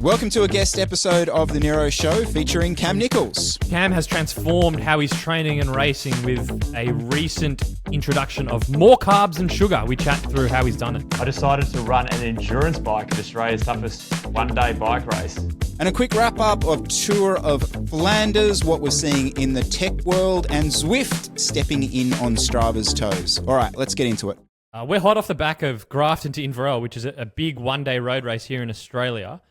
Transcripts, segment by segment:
Welcome to a guest episode of the NERO Show featuring Cam Nicholls. Cam has transformed how he's training and racing with a recent introduction of more carbs and sugar. We chat through how he's done it. I decided to run an endurance bike at Australia's toughest one-day bike race. And a quick wrap-up of Tour of Flanders, what we're seeing in the tech world, and Zwift stepping in on Strava's toes. All right, let's get into it. We're hot off the back of Grafton to Inverell, which is a big one-day road race here in Australia,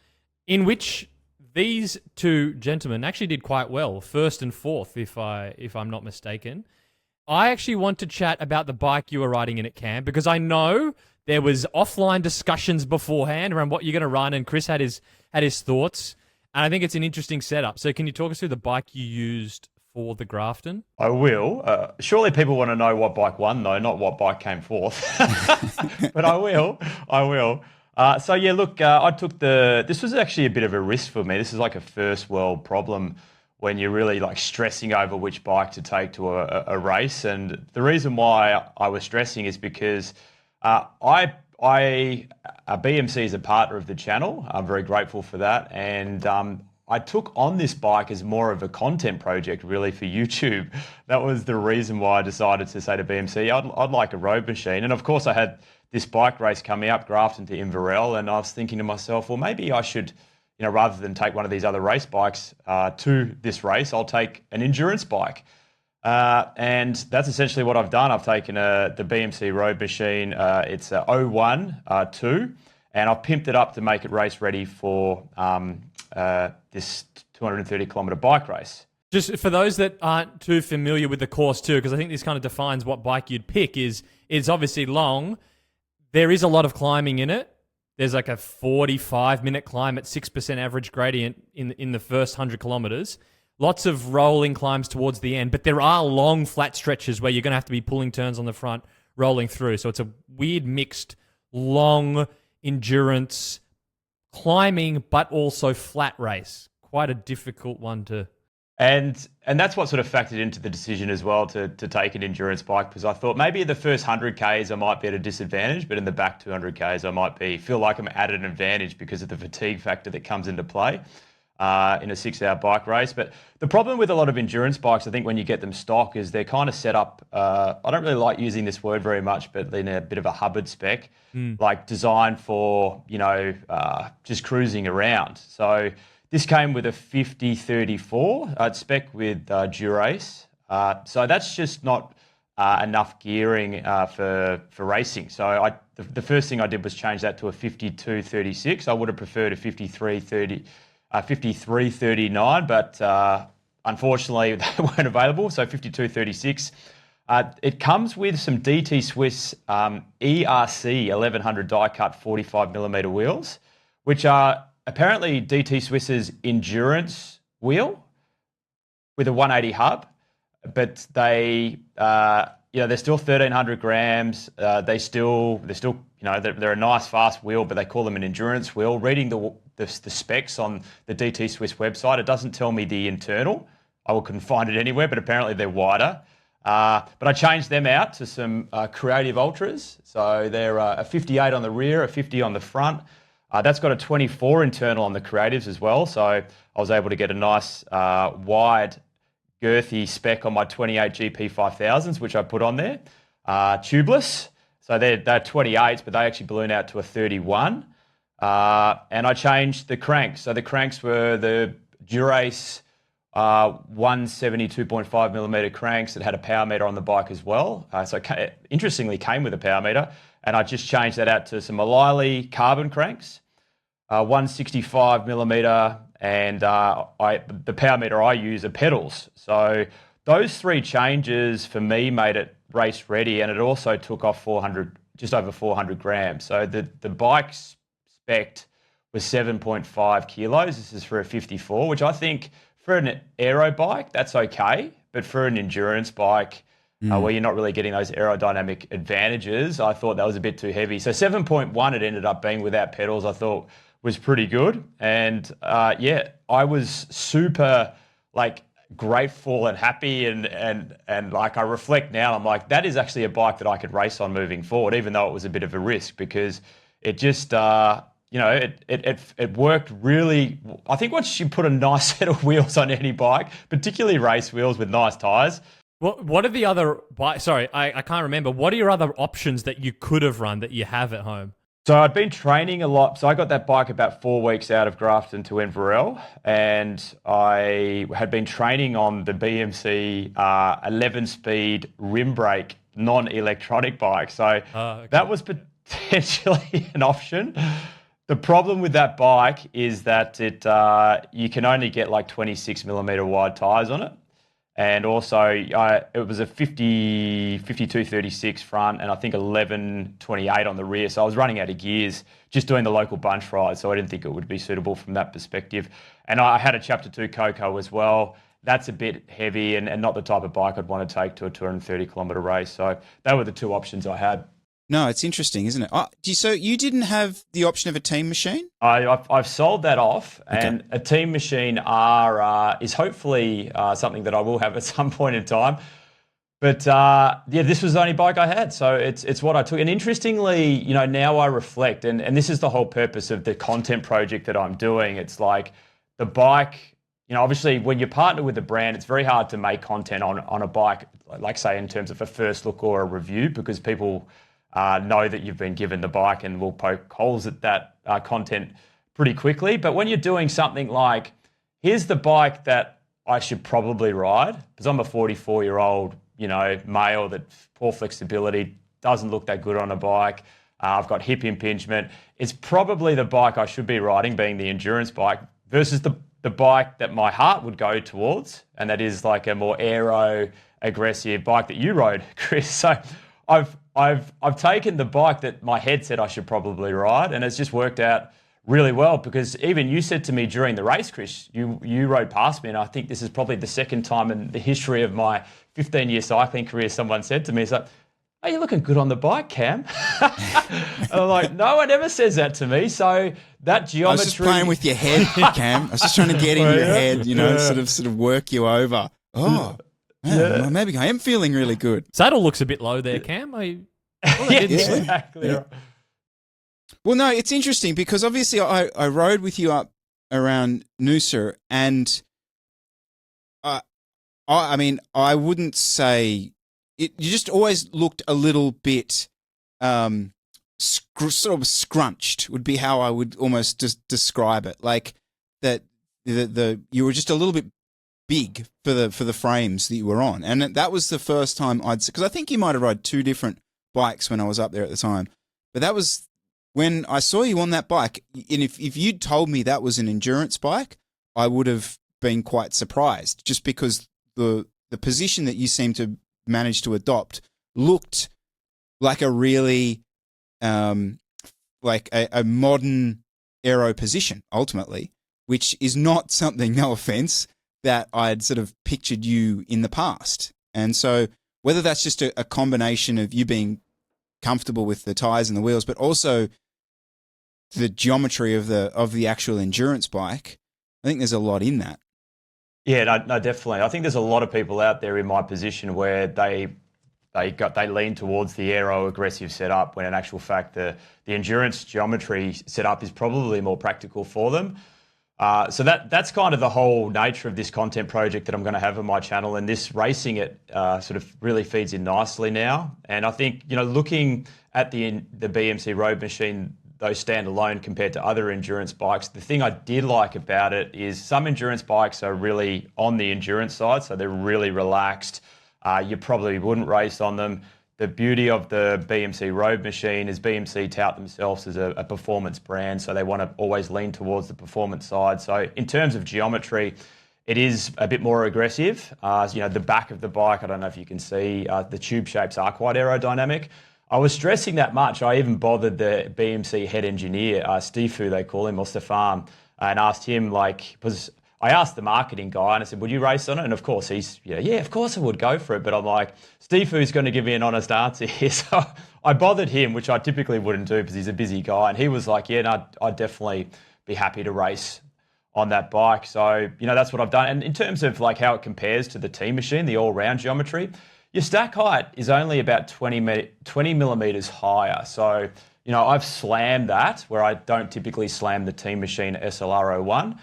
in which these two gentlemen actually did quite well, first and fourth, if I'm not mistaken. I actually want to chat about the bike you were riding in at Cam, because I know there was offline discussions beforehand around what you're going to run, and Chris had his thoughts, and I think it's an interesting setup. So can you talk us through the bike you used for the Grafton? I will. Surely people want to know what bike won, though, not what bike came fourth. But I will. I took this was actually a bit of a risk for me. This is like a first world problem when you're really like stressing over which bike to take to a race. And the reason why I was stressing is because BMC is a partner of the channel. I'm very grateful for that. And I took on this bike as more of a content project, really, for YouTube. That was the reason why I decided to say to BMC, I'd like a road machine. And of course, I had this bike race coming up, Grafton to Inverell, and I was thinking to myself, well, maybe I should, rather than take one of these other race bikes to this race, I'll take an endurance bike. And that's essentially what I've done. I've taken the BMC road machine. It's a 01-2, and I've pimped it up to make it race ready for this 230-kilometre bike race. Just for those that aren't too familiar with the course too, because I think this kind of defines what bike you'd pick, is it's obviously long. There is a lot of climbing in it. There's like a 45-minute climb at 6% average gradient in the first 100 kilometres. Lots of rolling climbs towards the end, but there are long flat stretches where you're going to have to be pulling turns on the front, rolling through. So it's a weird mixed long endurance climbing, but also flat race. Quite a difficult one to... And that's what sort of factored into the decision as well to take an endurance bike, because I thought maybe in the first 100 Ks I might be at a disadvantage, but in the back 200 Ks I might feel like I'm at an advantage because of the fatigue factor that comes into play in a 6-hour bike race. But the problem with a lot of endurance bikes, I think, when you get them stock, is they're kind of set up, I don't really like using this word very much, but in a bit of a Hubbard spec, like designed for, just cruising around. So this came with a 50-34 spec with Dura Ace. So that's just not enough gearing for racing. So the first thing I did was change that to a 52-36. I would have preferred a 53-39, but unfortunately they weren't available. So 52-36. It comes with some DT Swiss ERC 1100 die-cut 45mm wheels, which are apparently DT Swiss's endurance wheel with a 180 hub, but they're still 1,300 grams. They're a nice fast wheel, but they call them an endurance wheel. Reading the specs on the DT Swiss website, it doesn't tell me the internal. I couldn't find it anywhere, but apparently they're wider. But I changed them out to some Creative Ultras. So they're a 58 on the rear, a 50 on the front. That's got a 24 internal on the Creatives as well. So I was able to get a nice wide, girthy spec on my 28 GP 5000s, which I put on there. Tubeless. So they're 28s, but they actually balloon out to a 31. And I changed the cranks. So the cranks were the Dura Ace 172.5mm cranks that had a power meter on the bike as well. So it interestingly came with a power meter. And I just changed that out to some O'Leary carbon cranks. 165mm, and the power meter I use are pedals. So those three changes for me made it race ready, and it also took off just over 400 grams. So the bike spec was 7.5 kilos. This is for a 54, which I think for an aero bike, that's okay. But for an endurance bike, where you're not really getting those aerodynamic advantages, I thought that was a bit too heavy. So 7.1 it ended up being without pedals, I thought was pretty good. And I was super grateful and happy and I reflect now, I'm like, that is actually a bike that I could race on moving forward, even though it was a bit of a risk, because it just it worked really. I think once you put a nice set of wheels on any bike, particularly race wheels with nice tyres. What are the other bikes? Sorry, I can't remember. What are your other options that you could have run that you have at home? So I'd been training a lot. So I got that bike about 4 weeks out of Grafton to Inverell, and I had been training on the BMC 11-speed rim brake non-electronic bike. So that was potentially an option. The problem with that bike is that you can only get like 26 millimeter wide tyres on it. And also, it was a 52-36 front and I think 11-28 on the rear. So I was running out of gears just doing the local bunch ride. So I didn't think it would be suitable from that perspective. And I had a Chapter 2 Coco as well. That's a bit heavy and not the type of bike I'd want to take to a 230-kilometre race. So they were the two options I had. No, it's interesting, isn't it? So you didn't have the option of a team machine? I've sold that off, Okay. and a team machine is hopefully something that I will have at some point in time. But this was the only bike I had, so it's what I took. And interestingly, now I reflect, and this is the whole purpose of the content project that I'm doing. It's like the bike. Obviously, when you partner with a brand, it's very hard to make content on a bike, like say in terms of a first look or a review, because people know that you've been given the bike and will poke holes at that content pretty quickly. But when you're doing something like, here's the bike that I should probably ride, because I'm a 44-year-old, male that poor flexibility, doesn't look that good on a bike. I've got hip impingement. It's probably the bike I should be riding, being the endurance bike, versus the bike that my heart would go towards, and that is like a more aero aggressive bike that you rode, Chris. So I've taken the bike that my head said I should probably ride, and it's just worked out really well, because even you said to me during the race, Chris, you rode past me, and I think this is probably the second time in the history of my 15-year cycling career someone said to me, "So, are you looking good on the bike, Cam?" And I'm like, no one ever says that to me. So that geometry. I was just playing with your head, Cam. I was just trying to get in your head, sort of work you over. Oh. Well, maybe I am feeling really good. Saddle looks a bit low there, Cam. Exactly. Yeah. Well, no, it's interesting because obviously I rode with you up around Noosa, and I wouldn't say it. You just always looked a little bit sort of scrunched. Would be how I would almost just describe it. Like that you were just a little bit big for the frames that you were on, and that was the first time because I think you might have rode two different bikes when I was up there at the time, but that was when I saw you on that bike. And if you'd told me that was an endurance bike, I would have been quite surprised, just because the position that you seemed to manage to adopt looked like a really like a modern aero position ultimately, which is not something, no offense, that I'd sort of pictured you in the past. And so whether that's just a combination of you being comfortable with the tires and the wheels, but also the geometry of the actual endurance bike, I think there's a lot in that. Yeah, no, definitely. I think there's a lot of people out there in my position where they lean towards the aero aggressive setup, when in actual fact the endurance geometry setup is probably more practical for them. So that's kind of the whole nature of this content project that I'm going to have on my channel, and this racing it sort of really feeds in nicely now. And I think, looking at the BMC road machine, those stand alone compared to other endurance bikes, the thing I did like about it is some endurance bikes are really on the endurance side, so they're really relaxed. You probably wouldn't race on them. The beauty of the BMC road machine is BMC tout themselves as a performance brand, so they want to always lean towards the performance side. So in terms of geometry, it is a bit more aggressive. The back of the bike, I don't know if you can see, the tube shapes are quite aerodynamic. I was stressing that much. I even bothered the BMC head engineer, Stifu, they call him, or Stefan, and asked him, because I asked the marketing guy and I said, would you race on it? And of course he's, yeah, of course I would, go for it. But I'm like, Stifu's going to give me an honest answer here. So I bothered him, which I typically wouldn't do because he's a busy guy. And he was like, yeah, no, I'd definitely be happy to race on that bike. So, that's what I've done. And in terms of like how it compares to the team machine, the all-round geometry, your stack height is only about 20 millimeters higher. So I've slammed that where I don't typically slam the Team Machine SLR01.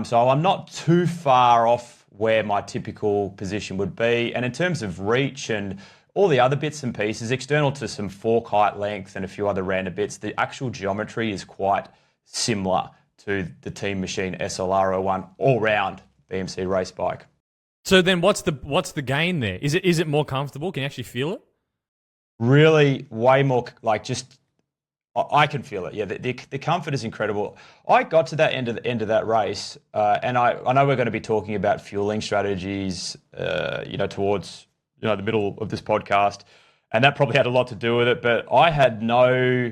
So I'm not too far off where my typical position would be. And in terms of reach and all the other bits and pieces, external to some fork height length and a few other random bits, the actual geometry is quite similar to the Team Machine SLR01 all-round BMC race bike. So then what's the gain there? Is it more comfortable? Can you actually feel it? Really way more, I can feel it. Yeah, the comfort is incredible. I got to that end of that race, and I know we're going to be talking about fueling strategies, towards the middle of this podcast, and that probably had a lot to do with it. But I had no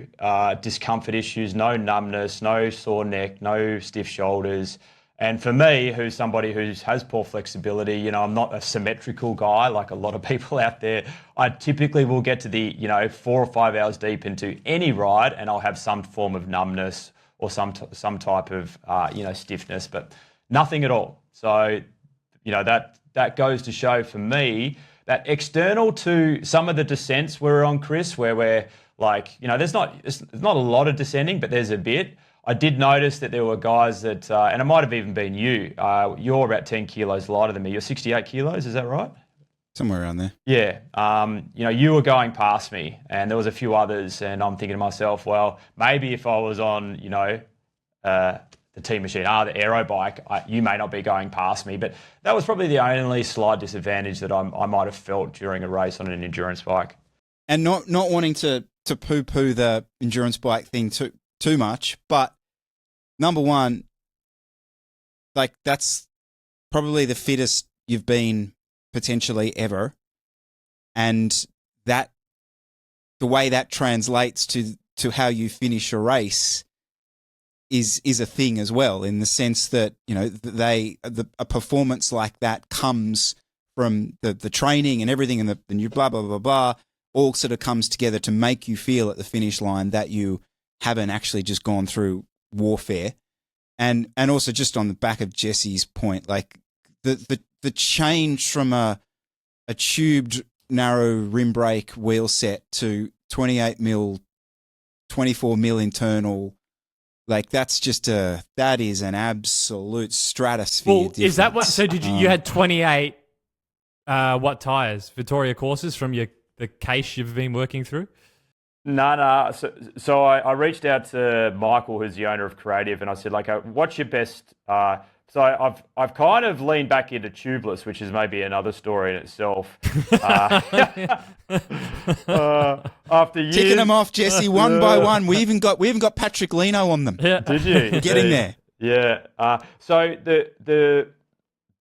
discomfort issues, no numbness, no sore neck, no stiff shoulders. And for me, who's somebody who has poor flexibility, I'm not a symmetrical guy like a lot of people out there. I typically will get to the, 4 or 5 hours deep into any ride and I'll have some form of numbness or some type of, stiffness, but nothing at all. So, that goes to show for me that external to some of the descents we're on, Chris, where we're there's not a lot of descending, but there's a bit. I did notice that there were guys that, and it might have even been you, you're about 10 kilos lighter than me. You're 68 kilos, is that right? Somewhere around there. Yeah. You were going past me and there was a few others and I'm thinking to myself, well, maybe if I was on, the Team Machine, the aero bike, you may not be going past me. But that was probably the only slight disadvantage that I might have felt during a race on an endurance bike. And not wanting to poo-poo the endurance bike thing too much, but number one, that's probably the fittest you've been potentially ever, and that the way that translates to how you finish a race is a thing as well, in the sense that a performance like that comes from the training and everything and the new blah blah blah blah all sort of comes together to make you feel at the finish line that you haven't actually just gone through warfare. And also just on the back of Jesse's point, the change from a tubed narrow rim brake wheel set to 28 mil, 24 mil internal, that is an absolute stratosphere. Well, difference. Is that what? So did you had 28 what tires? Victoria Courses from the case you've been working through? No. So I reached out to Michael, who's the owner of Creative, and I said, what's your best? So I've kind of leaned back into tubeless, which is maybe another story in itself. After years, ticking them off, Jesse, one by one. We even got Patrick Leno on them. Yeah. Did you? We're getting there. Yeah. So the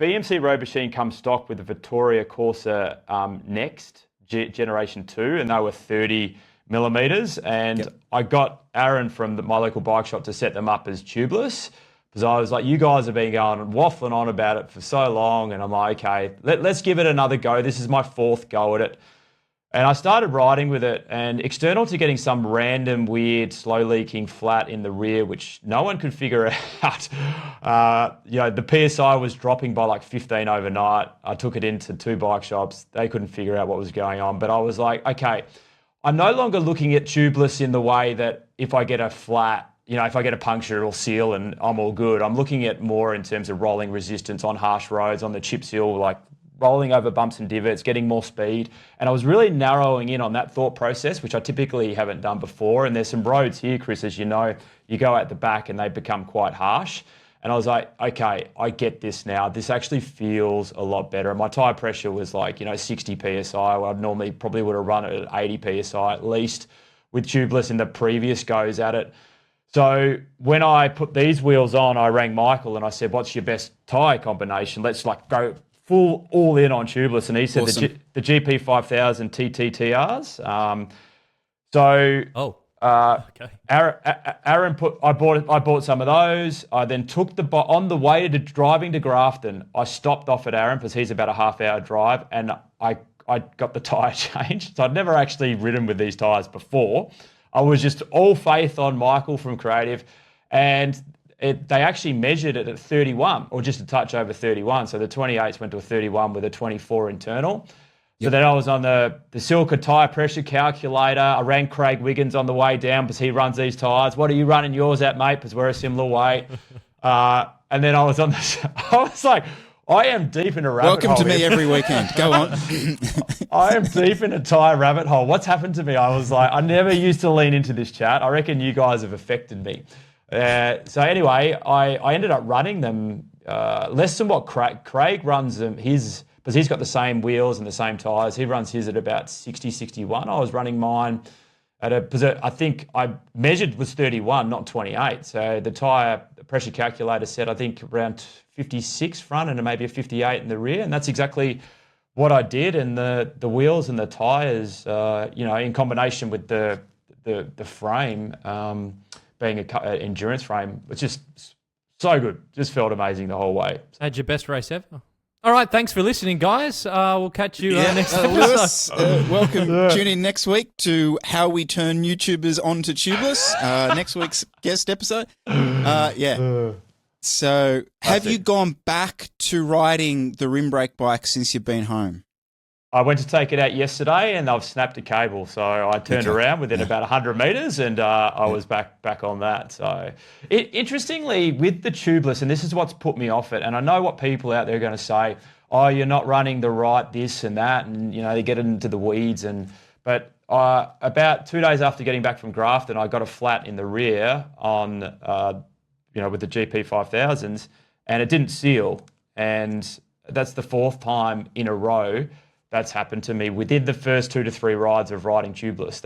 BMC road machine comes stock with the Vittoria Corsa Next Generation 2, and they were 30 millimeters. And yep. I got Aaron from my local bike shop to set them up as tubeless, because I was like, you guys have been going and waffling on about it for so long. And I'm like, okay, let's give it another go. This is my 4th go at it. And I started riding with it, and external to getting some random weird slow leaking flat in the rear, which no one could figure out. The PSI was dropping by 15 overnight. I took it into 2 bike shops. They couldn't figure out what was going on. But I was like, okay, I'm no longer looking at tubeless in the way that if I get a flat, if I get a puncture, it'll seal and I'm all good. I'm looking at more in terms of rolling resistance on harsh roads, on the chip seal, rolling over bumps and divots, getting more speed. And I was really narrowing in on that thought process, which I typically haven't done before. And there's some roads here, Chris, as you know, you go out the back and they become quite harsh. And I was like, okay, I get this now. This actually feels a lot better. And my tire pressure was 60 PSI. I normally probably would have run it at 80 PSI at least with tubeless in the previous goes at it. So when I put these wheels on, I rang Michael and I said, what's your best tire combination? Let's go full all in on tubeless. And he said awesome. the GP 5000 TTTRs. Okay. Aaron I bought some of those. I then took on the way to driving to Grafton. I stopped off at Aaron because he's about a half-hour drive, and I got the tyre changed. So I'd never actually ridden with these tyres before. I was just all faith on Michael from Creative, and they actually measured it at 31, or just a touch over 31. So the 28s went to a 31 with a 24 internal. So then I was on the Silka tyre pressure calculator. I rang Craig Wiggins on the way down because he runs these tyres. What are you running yours at, mate? Because we're a similar weight. And then I was on this. I was like, I am deep in a rabbit hole. Welcome to me every weekend. Go on. I am deep in a tyre rabbit hole. What's happened to me? I was like, I never used to lean into this chat. I reckon you guys have affected me. So anyway, I ended up running them less than what Craig runs them. Because he's got the same wheels and the same tyres. He runs his at about 60, 61. I was running mine I think I measured was 31, not 28. So the tyre pressure calculator said, I think around 56 front and maybe a 58 in the rear. And that's exactly what I did. And the wheels and the tyres, in combination with the frame, being an endurance frame, was just so good. Just felt amazing the whole way. Had your best race ever. All right, thanks for listening, guys. We'll catch you next episode. Lewis, welcome. Tune in next week to how we turn YouTubers onto tubeless. Next week's guest episode. So, have you gone back to riding the rim brake bike since you've been home? I went to take it out yesterday and I've snapped a cable. So I turned around within about 100 metres and I was back on that. So interestingly, with the tubeless, and this is what's put me off it, and I know what people out there are going to say, oh, you're not running the right this and that, and, they get into the weeds. But about 2 days after getting back from Grafton, I got a flat in the rear on, with the GP 5000s, and it didn't seal. And that's the fourth time in a row that's happened to me within the first 2 to 3 rides of riding tubeless.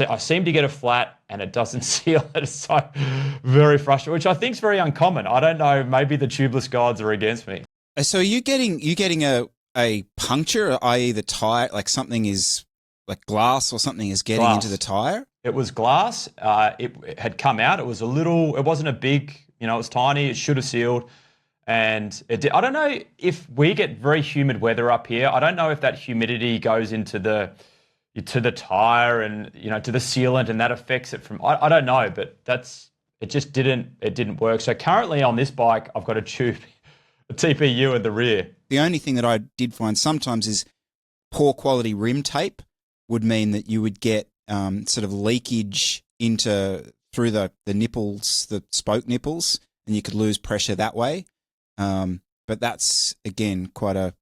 I seem to get a flat and it doesn't seal. It's so very frustrating, which I think is very uncommon. I don't know. Maybe the tubeless gods are against me. So are you getting a puncture, i.e. the tire, like something is like glass or something is getting into the tire? It was glass. It had come out. It wasn't a big, it was tiny. It should have sealed. And I don't know if we get very humid weather up here. I don't know if that humidity goes into the tire and to the sealant, and that affects it from. I don't know, but it just didn't work. So currently on this bike, I've got a TPU in the rear. The only thing that I did find sometimes is poor quality rim tape would mean that you would get sort of leakage through the nipples, the spoke nipples, and you could lose pressure that way. But that's, again, quite a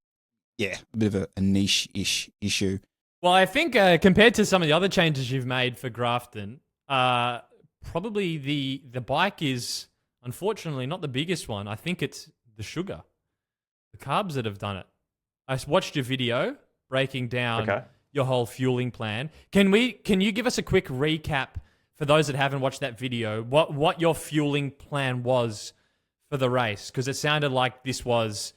bit of a niche-ish issue. Well, I think compared to some of the other changes you've made for Grafton, probably the bike is, unfortunately, not the biggest one. I think it's the sugar, the carbs that have done it. I watched your video breaking down your whole fueling plan. Can you give us a quick recap for those that haven't watched that video, what your fueling plan was for the race? Because it sounded like this was,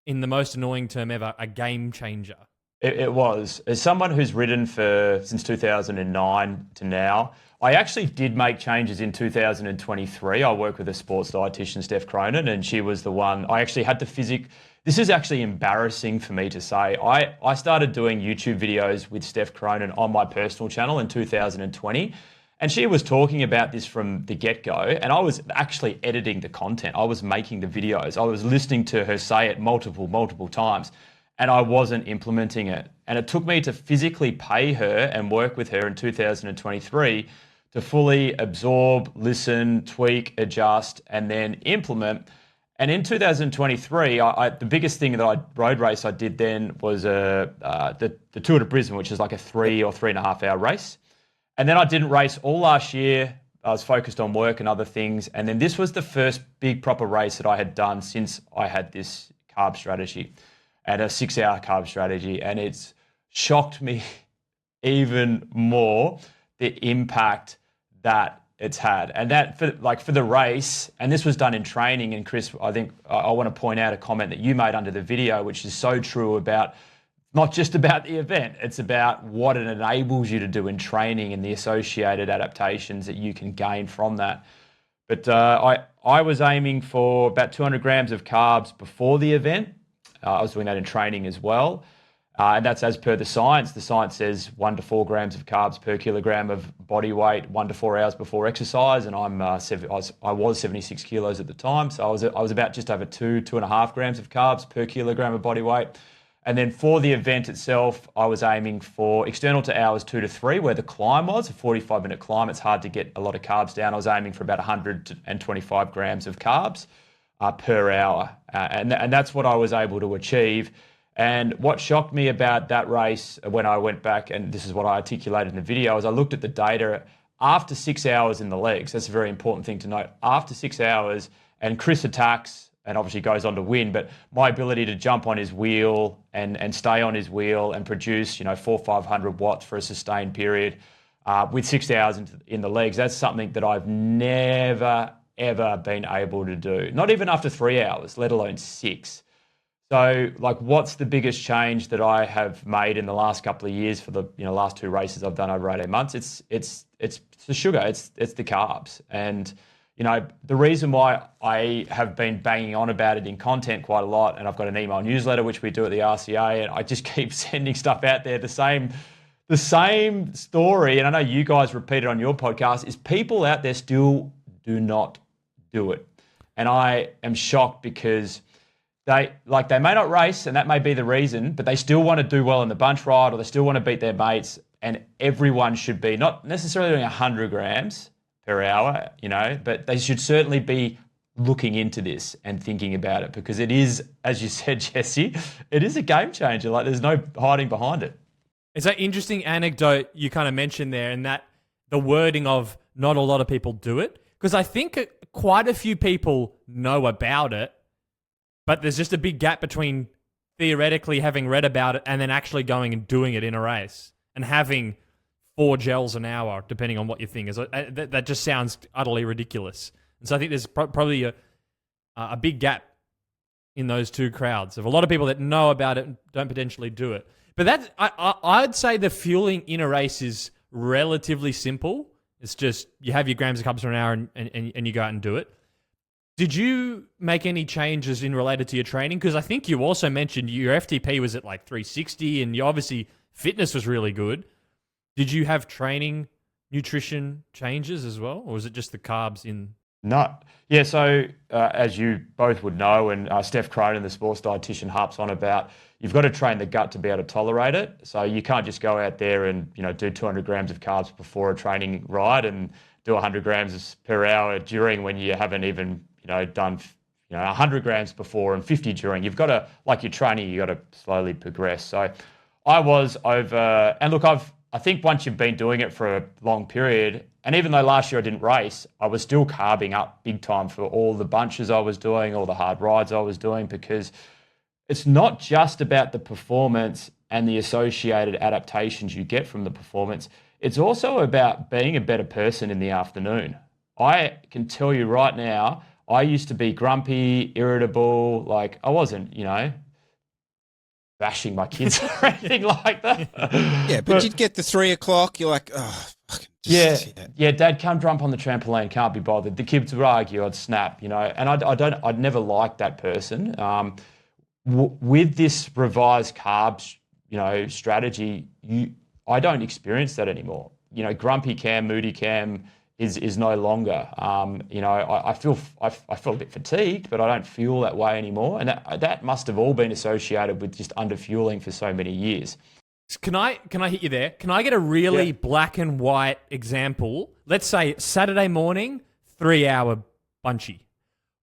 in the most annoying term ever, a game changer. It was. As someone who's ridden since 2009 to now, I actually did make changes in 2023. I work with a sports dietitian, Steph Cronin, and she was the one. I actually had to This is actually embarrassing for me to say. I started doing YouTube videos with Steph Cronin on my personal channel in 2020. And she was talking about this from the get-go, and I was actually editing the content. I was making the videos. I was listening to her say it multiple times, and I wasn't implementing it. And it took me to physically pay her and work with her in 2023 to fully absorb, listen, tweak, adjust, and then implement. And in 2023, the biggest thing that road race I did then was the Tour de Brisbane, which is like a 3 or 3.5 hour race. And then I didn't race all last year. I was focused on work and other things. And then this was the first big proper race that I had done since I had this carb strategy and a 6-hour carb strategy. And it's shocked me even more the impact that it's had. And that for the race, and this was done in training. And Chris, I think I want to point out a comment that you made under the video, which is so true about not just about the event, it's about what it enables you to do in training and the associated adaptations that you can gain from that. But I was aiming for about 200 grams of carbs before the event. I was doing that in training as well. And that's as per the science. The science says 1 to 4 grams of carbs per kilogram of body weight, 1 to 4 hours before exercise. And I was 76 kilos at the time. So I was about just over 2.5 grams of carbs per kilogram of body weight. And then for the event itself, I was aiming for external to hours 2 to 3, where the climb was a 45-minute climb. It's hard to get a lot of carbs down. I was aiming for about 125 grams of carbs per hour. And that's what I was able to achieve. And what shocked me about that race when I went back, and this is what I articulated in the video, is I looked at the data after 6 hours in the legs. That's a very important thing to note. After 6 hours, and Chris attacks, and obviously goes on to win, but my ability to jump on his wheel and stay on his wheel and produce, 400-500 watts for a sustained period with 6 hours in the legs, that's something that I've never, ever been able to do. Not even after 3 hours, let alone 6. So, what's the biggest change that I have made in the last couple of years for the last 2 races I've done over 18 months? It's the sugar, it's the carbs. And the reason why I have been banging on about it in content quite a lot, and I've got an email newsletter, which we do at the RCA, and I just keep sending stuff out there, the same story, and I know you guys repeat it on your podcast, is people out there still do not do it. And I am shocked because they may not race, and that may be the reason, but they still want to do well in the bunch ride, or they still want to beat their mates, and everyone should be not necessarily doing 100 grams per hour, but they should certainly be looking into this and thinking about it, because it is, as you said, Jesse, it is a game changer. There's no hiding behind it. It's an interesting anecdote you kind of mentioned there, and that the wording of not a lot of people do it, because I think quite a few people know about it, but there's just a big gap between theoretically having read about it and then actually going and doing it in a race and having 4 gels an hour, depending on what your thing is. That just sounds utterly ridiculous. And so I think there's probably a big gap in those two crowds of a lot of people that know about it and don't potentially do it. But I'd say the fueling in a race is relatively simple. It's just you have your grams of carbs per hour and you go out and do it. Did you make any changes in related to your training? Because I think you also mentioned your FTP was at 360 and obviously fitness was really good. Did you have training, nutrition changes as well? Or was it just the carbs in? No. Yeah, so as you both would know, and Steph Cronin, the sports dietitian, harps on about, you've got to train the gut to be able to tolerate it. So you can't just go out there and do 200 grams of carbs before a training ride and do 100 grams per hour during, when you haven't even done 100 grams before and 50 during. You've got to, like your training, you've got to slowly progress. So I was over, and look, I think once you've been doing it for a long period, and even though last year I didn't race, I was still carbing up big time for all the bunches I was doing, all the hard rides I was doing, because it's not just about the performance and the associated adaptations you get from the performance. It's also about being a better person in the afternoon. I can tell you right now, I used to be grumpy, irritable, I wasn't, bashing my kids or anything like that. Yeah, but you'd get the 3 o'clock, you're like, oh, fucking yeah, Dad, come jump on the trampoline, can't be bothered. The kids would argue, I'd snap, and I'd never liked that person. With this revised carbs, strategy, I don't experience that anymore. Grumpy Cam, moody Cam is no longer. I feel a bit fatigued, but I don't feel that way anymore. And that must have all been associated with just underfueling for so many years. Can I hit you there? Can I get a really black and white example? Let's say Saturday morning, 3-hour bunchy.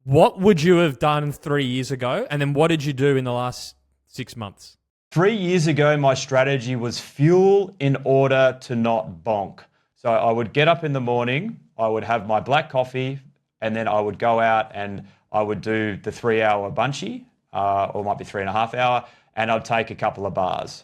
What would you have done 3 years ago? And then what did you do in the last 6 months? 3 years ago, my strategy was fuel in order to not bonk. So I would get up in the morning, I would have my black coffee, and then I would go out and I would do the 3-hour bunchy, or it might be 3.5 hour, and I'd take a couple of bars.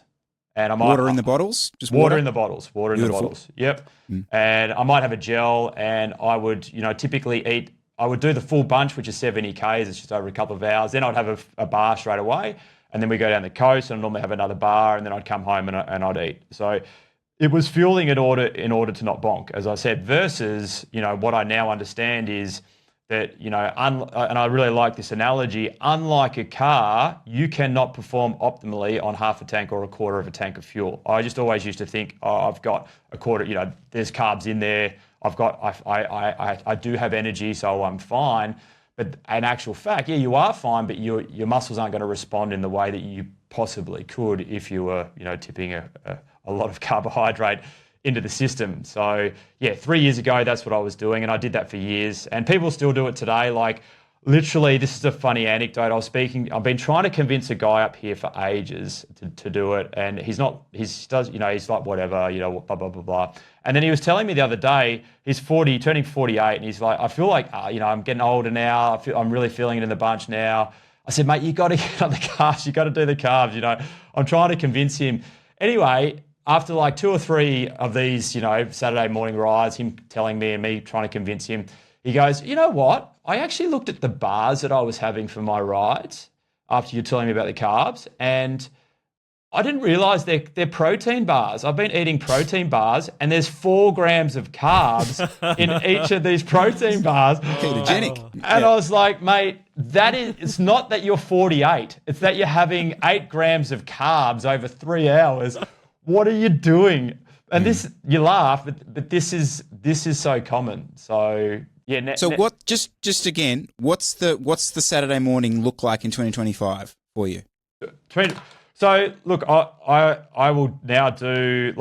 And I might water in the bottles? Just water in the bottles. Water Beautiful. in the bottles. Yep. And I might have a gel, and I would, typically eat. I would do the full bunch, which is 70 Ks. It's just over a couple of hours. Then I'd have a bar straight away, and then we go down the coast, and I'd normally have another bar, and then I'd come home and I'd eat. So it was fueling in order to not bonk, as I said. Versus, what I now understand is that, and I really like this analogy, unlike a car, you cannot perform optimally on half a tank or a quarter of a tank of fuel. I just always used to think, I've got a quarter, there's carbs in there. I do have energy, so I'm fine. But in actual fact, you are fine, but your muscles aren't going to respond in the way that you possibly could if you were, tipping a lot of carbohydrate into the system. So yeah, 3 years ago, that's what I was doing. And I did that for years, and people still do it today. Like literally, this is a funny anecdote. I've been trying to convince a guy up here for ages to do it. And he's like, whatever, blah, blah, blah, blah. And then he was telling me the other day, he's 40, turning 48. And he's like, I feel like, I'm getting older now. I'm really feeling it in the bunch now. I said, mate, you got to get on the carbs. You got to do the carbs. I'm trying to convince him. Anyway, after like 2 or 3 of these, Saturday morning rides, him telling me and me trying to convince him, he goes, you know what? I actually looked at the bars that I was having for my rides after you telling me about the carbs, and I didn't realize they're protein bars. I've been eating protein bars, and there's 4 grams of carbs in each of these protein bars. Ketogenic. And I was like, mate, it's not that you're 48. It's that you're having 8 grams of carbs over 3 hours. What are you doing? And this, you laugh, but this is so common. So yeah. What? Just again, what's the Saturday morning look like in 2025 for you? So look, I will now do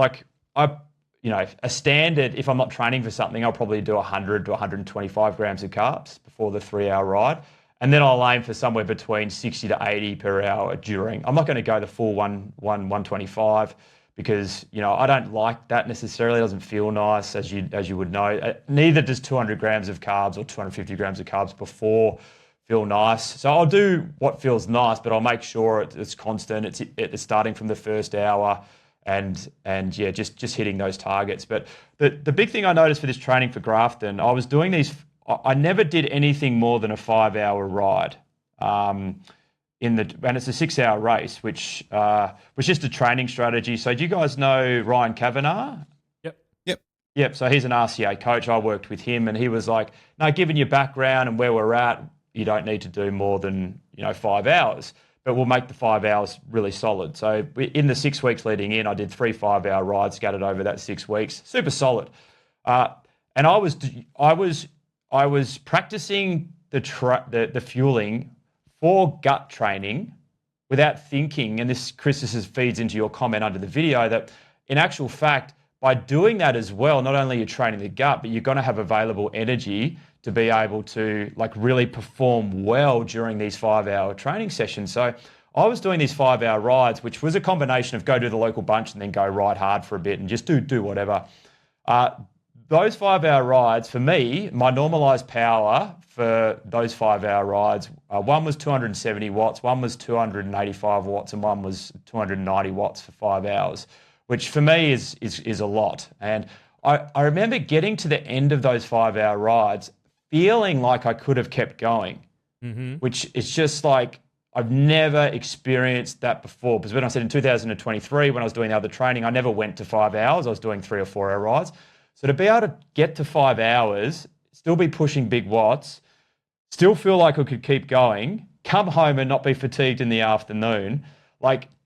a standard. If I'm not training for something, I'll probably do 100 to 125 grams of carbs before the 3-hour ride, and then I'll aim for somewhere between 60 to 80 per hour during. I'm not going to go the full 125 because I don't like that necessarily. It doesn't feel nice, as you would know. Neither does 200 grams of carbs or 250 grams of carbs before feel nice. So I'll do what feels nice, but I'll make sure it's constant. It's starting from the first hour, and yeah, just hitting those targets. But the big thing I noticed for this training for Grafton, I was doing these. I never did anything more than a 5-hour ride. And it's a 6-hour race, which was just a training strategy. So do you guys know Ryan Kavanagh? Yep. So he's an RCA coach. I worked with him, and he was like, no, given your background and where we're at, you don't need to do more than 5 hours, but we'll make the 5 hours really solid. So in the 6 weeks leading in, I did 3 5-hour rides scattered over that 6 weeks, super solid. And I was practicing the fueling for gut training without thinking. And this, Chris, feeds into your comment under the video, that in actual fact, by doing that as well, not only you're training the gut, but you're going to have available energy to be able to really perform well during these 5-hour training sessions. So I was doing these 5-hour rides, which was a combination of go to the local bunch and then go ride hard for a bit and just do whatever. Those 5-hour rides, for me, my normalized power for those 5-hour rides, one was 270 watts, one was 285 watts, and one was 290 watts for 5 hours, which for me is a lot. And I remember getting to the end of those 5-hour rides feeling like I could have kept going, which is just like I've never experienced that before. Because when I said in 2023, when I was doing the other training, I never went to 5 hours. I was doing 3 or 4 hour rides. So to be able to get to 5 hours, still be pushing big watts, still feel like I could keep going, come home and not be fatigued in the afternoon,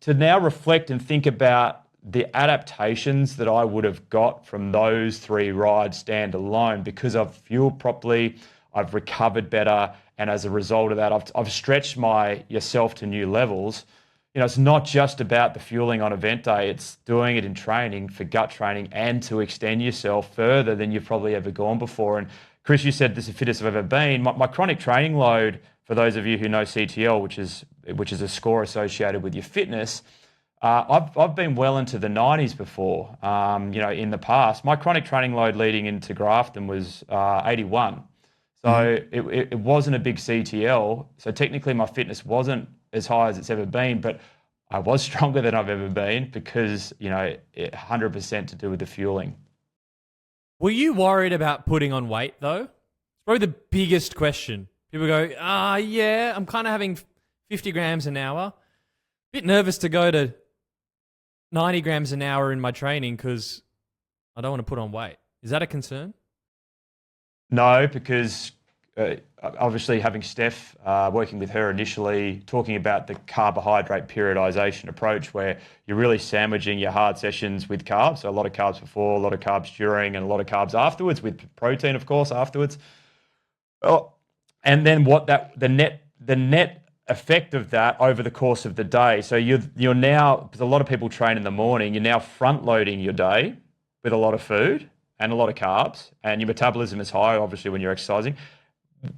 to now reflect and think about the adaptations that I would have got from those 3 rides standalone, because I've fueled properly, I've recovered better, and as a result of that, I've stretched yourself to new levels. It's not just about the fueling on event day, it's doing it in training for gut training and to extend yourself further than you've probably ever gone before. And Chris, you said this is the fittest I've ever been. My chronic training load, for those of you who know CTL, which is a score associated with your fitness, I've been well into the 90s before. In the past, my chronic training load leading into Grafton was 81. So it wasn't a big CTL. So technically my fitness wasn't as high as it's ever been, but I was stronger than I've ever been because, 100% to do with the fueling. Were you worried about putting on weight though? It's probably the biggest question. People go, yeah, I'm kind of having 50 grams an hour. Bit nervous to go to 90 grams an hour in my training because I don't want to put on weight. Is that a concern? No, because obviously having Steph, working with her initially, talking about the carbohydrate periodization approach where you're really sandwiching your hard sessions with carbs. So a lot of carbs before, a lot of carbs during, and a lot of carbs afterwards, with protein, of course, afterwards. Oh, and then the net effect of that over the course of the day. So you're now, because a lot of people train in the morning, you're now front loading your day with a lot of food and a lot of carbs, and your metabolism is high, obviously, when you're exercising.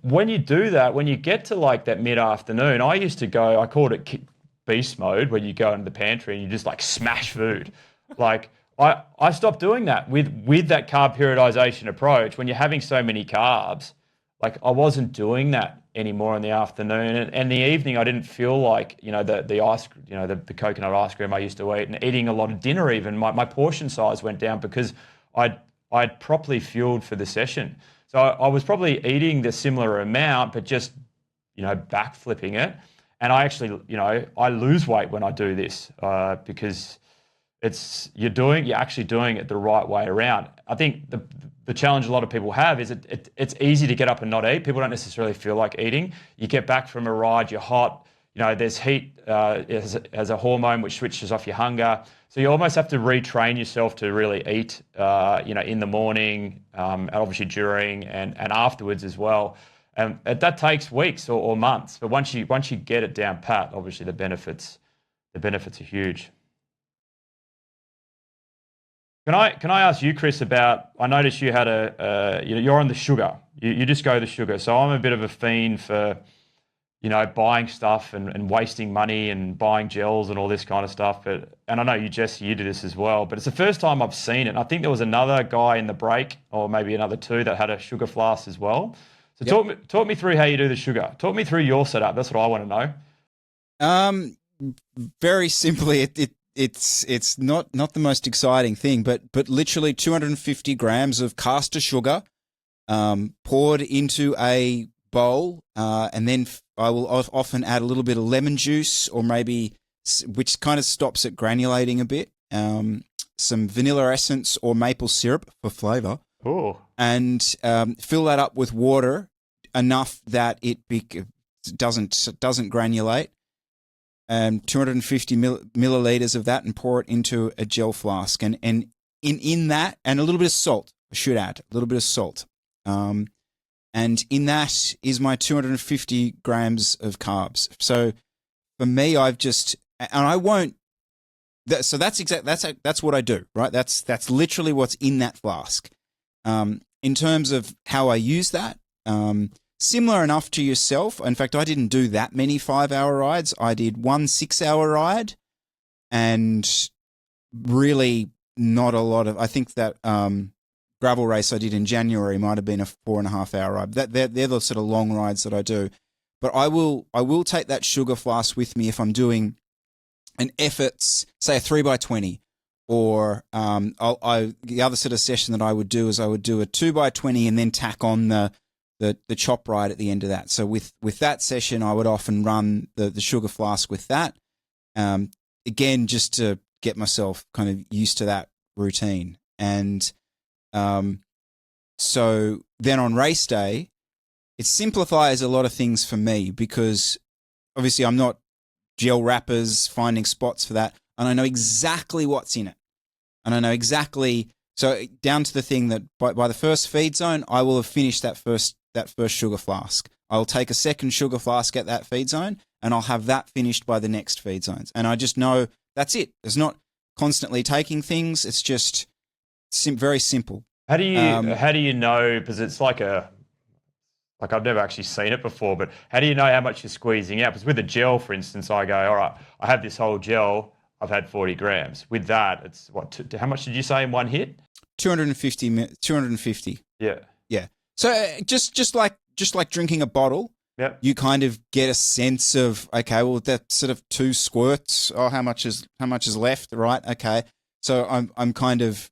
When you do that, when you get to like that mid-afternoon, I used to go, I called it beast mode, where you go into the pantry and you just like smash food. Like I stopped doing that with that carb periodization approach. When you're having so many carbs, like I wasn't doing that anymore in the afternoon, and the evening I didn't feel like, the ice, the coconut ice cream I used to eat, and eating a lot of dinner. Even my portion size went down because I'd properly fueled for the session. So I was probably eating the similar amount, but just backflipping it. And I actually, I lose weight when I do this because you're actually doing it the right way around. I think the challenge a lot of people have is it's easy to get up and not eat. People don't necessarily feel like eating. You get back from a ride, you're hot, there's heat as a hormone which switches off your hunger. So you almost have to retrain yourself to really eat, in the morning, and obviously during and afterwards as well. And that takes weeks or months. But once you get it down pat, obviously the benefits are huge. Can I ask you, Chris, about? I noticed you had you're on the sugar. You just go the sugar. So I'm a bit of a fiend for, buying stuff and wasting money and buying gels and all this kind of stuff. And I know Jesse, you do this as well. But it's the first time I've seen it. And I think there was another guy in the break, or maybe another two, that had a sugar flask as well. So yep. Talk me through how you do the sugar. Talk me through your setup. That's what I want to know. Very simply, it's not the most exciting thing, but literally 250 grams of caster sugar, poured into a bowl, and then I will often add a little bit of lemon juice, or maybe, which kind of stops it granulating a bit, some vanilla essence or maple syrup for flavor. Oh. And fill that up with water enough that it doesn't granulate. 250 milliliters of that, and pour it into a gel flask. And in that, and a little bit of salt, I should add, a little bit of salt. And in that is my 250 grams of carbs. So for me, so that's what I do, right? That's literally what's in that flask. In terms of how I use that, similar enough to yourself. In fact, I didn't do that many 5-hour rides. I did one 6-hour ride, and really not a lot of, I think that gravel race I did in January might have been a 4.5-hour ride. They're the sort of long rides that I do. But I will take that sugar flask with me if I'm doing an efforts, say a 3x20. Or the other sort of session that I would do is I would do a 2x20 and then tack on the chop ride at the end of that. So with that session, I would often run the sugar flask with that. Again, just to get myself kind of used to that routine. And so then on race day, it simplifies a lot of things for me, because obviously I'm not gel wrappers, finding spots for that. And I know exactly what's in it. And I know exactly, so down to the thing that by the first feed zone, I will have finished that first sugar flask. I'll take a second sugar flask at that feed zone, and I'll have that finished by the next feed zones. And I just know that's it. It's not constantly taking things. It's just very simple. How do you know? Because it's like I've never actually seen it before, but how do you know how much you're squeezing out? Because with a gel, for instance, I go, all right, I have this whole gel, I've had 40 grams. With that, it's how much did you say in one hit? 250. Yeah. Yeah. So just like drinking a bottle, yep. You kind of get a sense of, okay, well, that sort of 2 squirts. Oh, how much is left? Right. Okay. So I'm kind of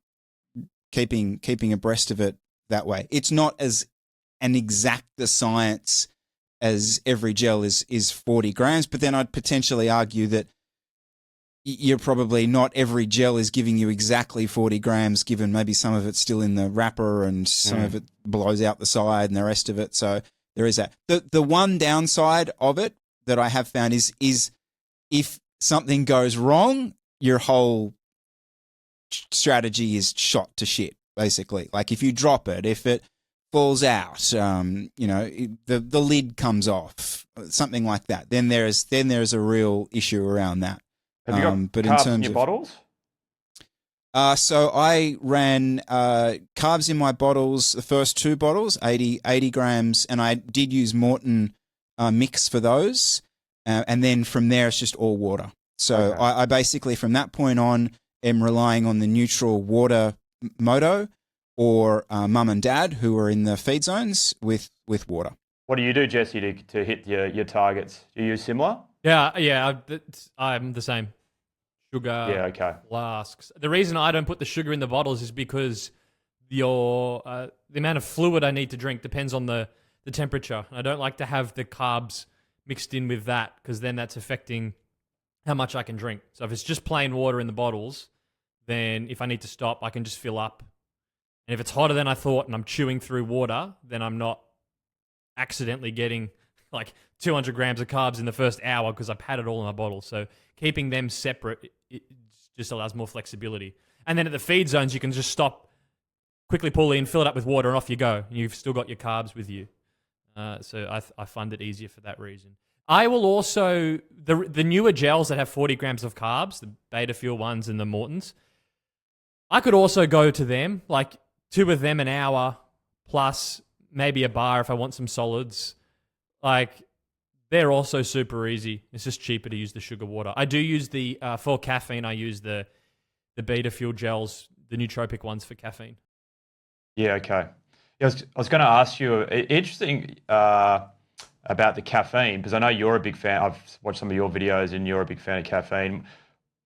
keeping abreast of it that way. It's not as an exact science as every gel is 40 grams, but then I'd potentially argue that you're probably not every gel is giving you exactly 40 grams, given maybe some of it's still in the wrapper and some of it blows out the side and the rest of it. So there is that. The one downside of it that I have found is if something goes wrong, your whole strategy is shot to shit, basically. Like if you drop it, if it falls out, the lid comes off, something like that. Then there's a real issue around that. Have you got but carbs in terms in your bottles? So I ran carbs in my bottles, the first 2 bottles, 80 grams, and I did use Morton mix for those. And then from there, it's just all water. So Okay. I basically, from that point on, am relying on the neutral water moto or mum and dad who are in the feed zones with water. What do you do, Jesse, to hit your targets? Do you use similar? Yeah, I'm the same. Sugar Yeah, okay. flasks. The reason I don't put the sugar in the bottles is because the amount of fluid I need to drink depends on the temperature. I don't like to have the carbs mixed in with that because then that's affecting how much I can drink. So if it's just plain water in the bottles, then if I need to stop, I can just fill up. And if it's hotter than I thought and I'm chewing through water, then I'm not accidentally getting like 200 grams of carbs in the first hour because I've had it all in my bottle. So keeping them separate, it just allows more flexibility. And then at the feed zones, you can just stop, quickly pull in, fill it up with water, and off you go. And you've still got your carbs with you. So I find it easier for that reason. I will also, the newer gels that have 40 grams of carbs, the Beta Fuel ones and the Mortons, I could also go to them, like 2 of them an hour, plus maybe a bar if I want some solids. Like, they're also super easy. It's just cheaper to use the sugar water. I do use for caffeine, I use the Beta Fuel gels, the nootropic ones for caffeine. Yeah, okay. Yeah, I was going to ask you, interesting about the caffeine, because I know you're a big fan. I've watched some of your videos and you're a big fan of caffeine.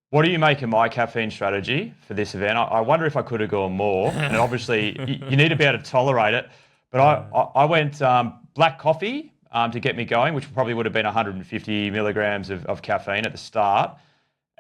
What do you make of my caffeine strategy for this event? I wonder if I could have gone more. And obviously, you need to be able to tolerate it. But I went black coffee to get me going, which probably would have been 150 milligrams of caffeine at the start.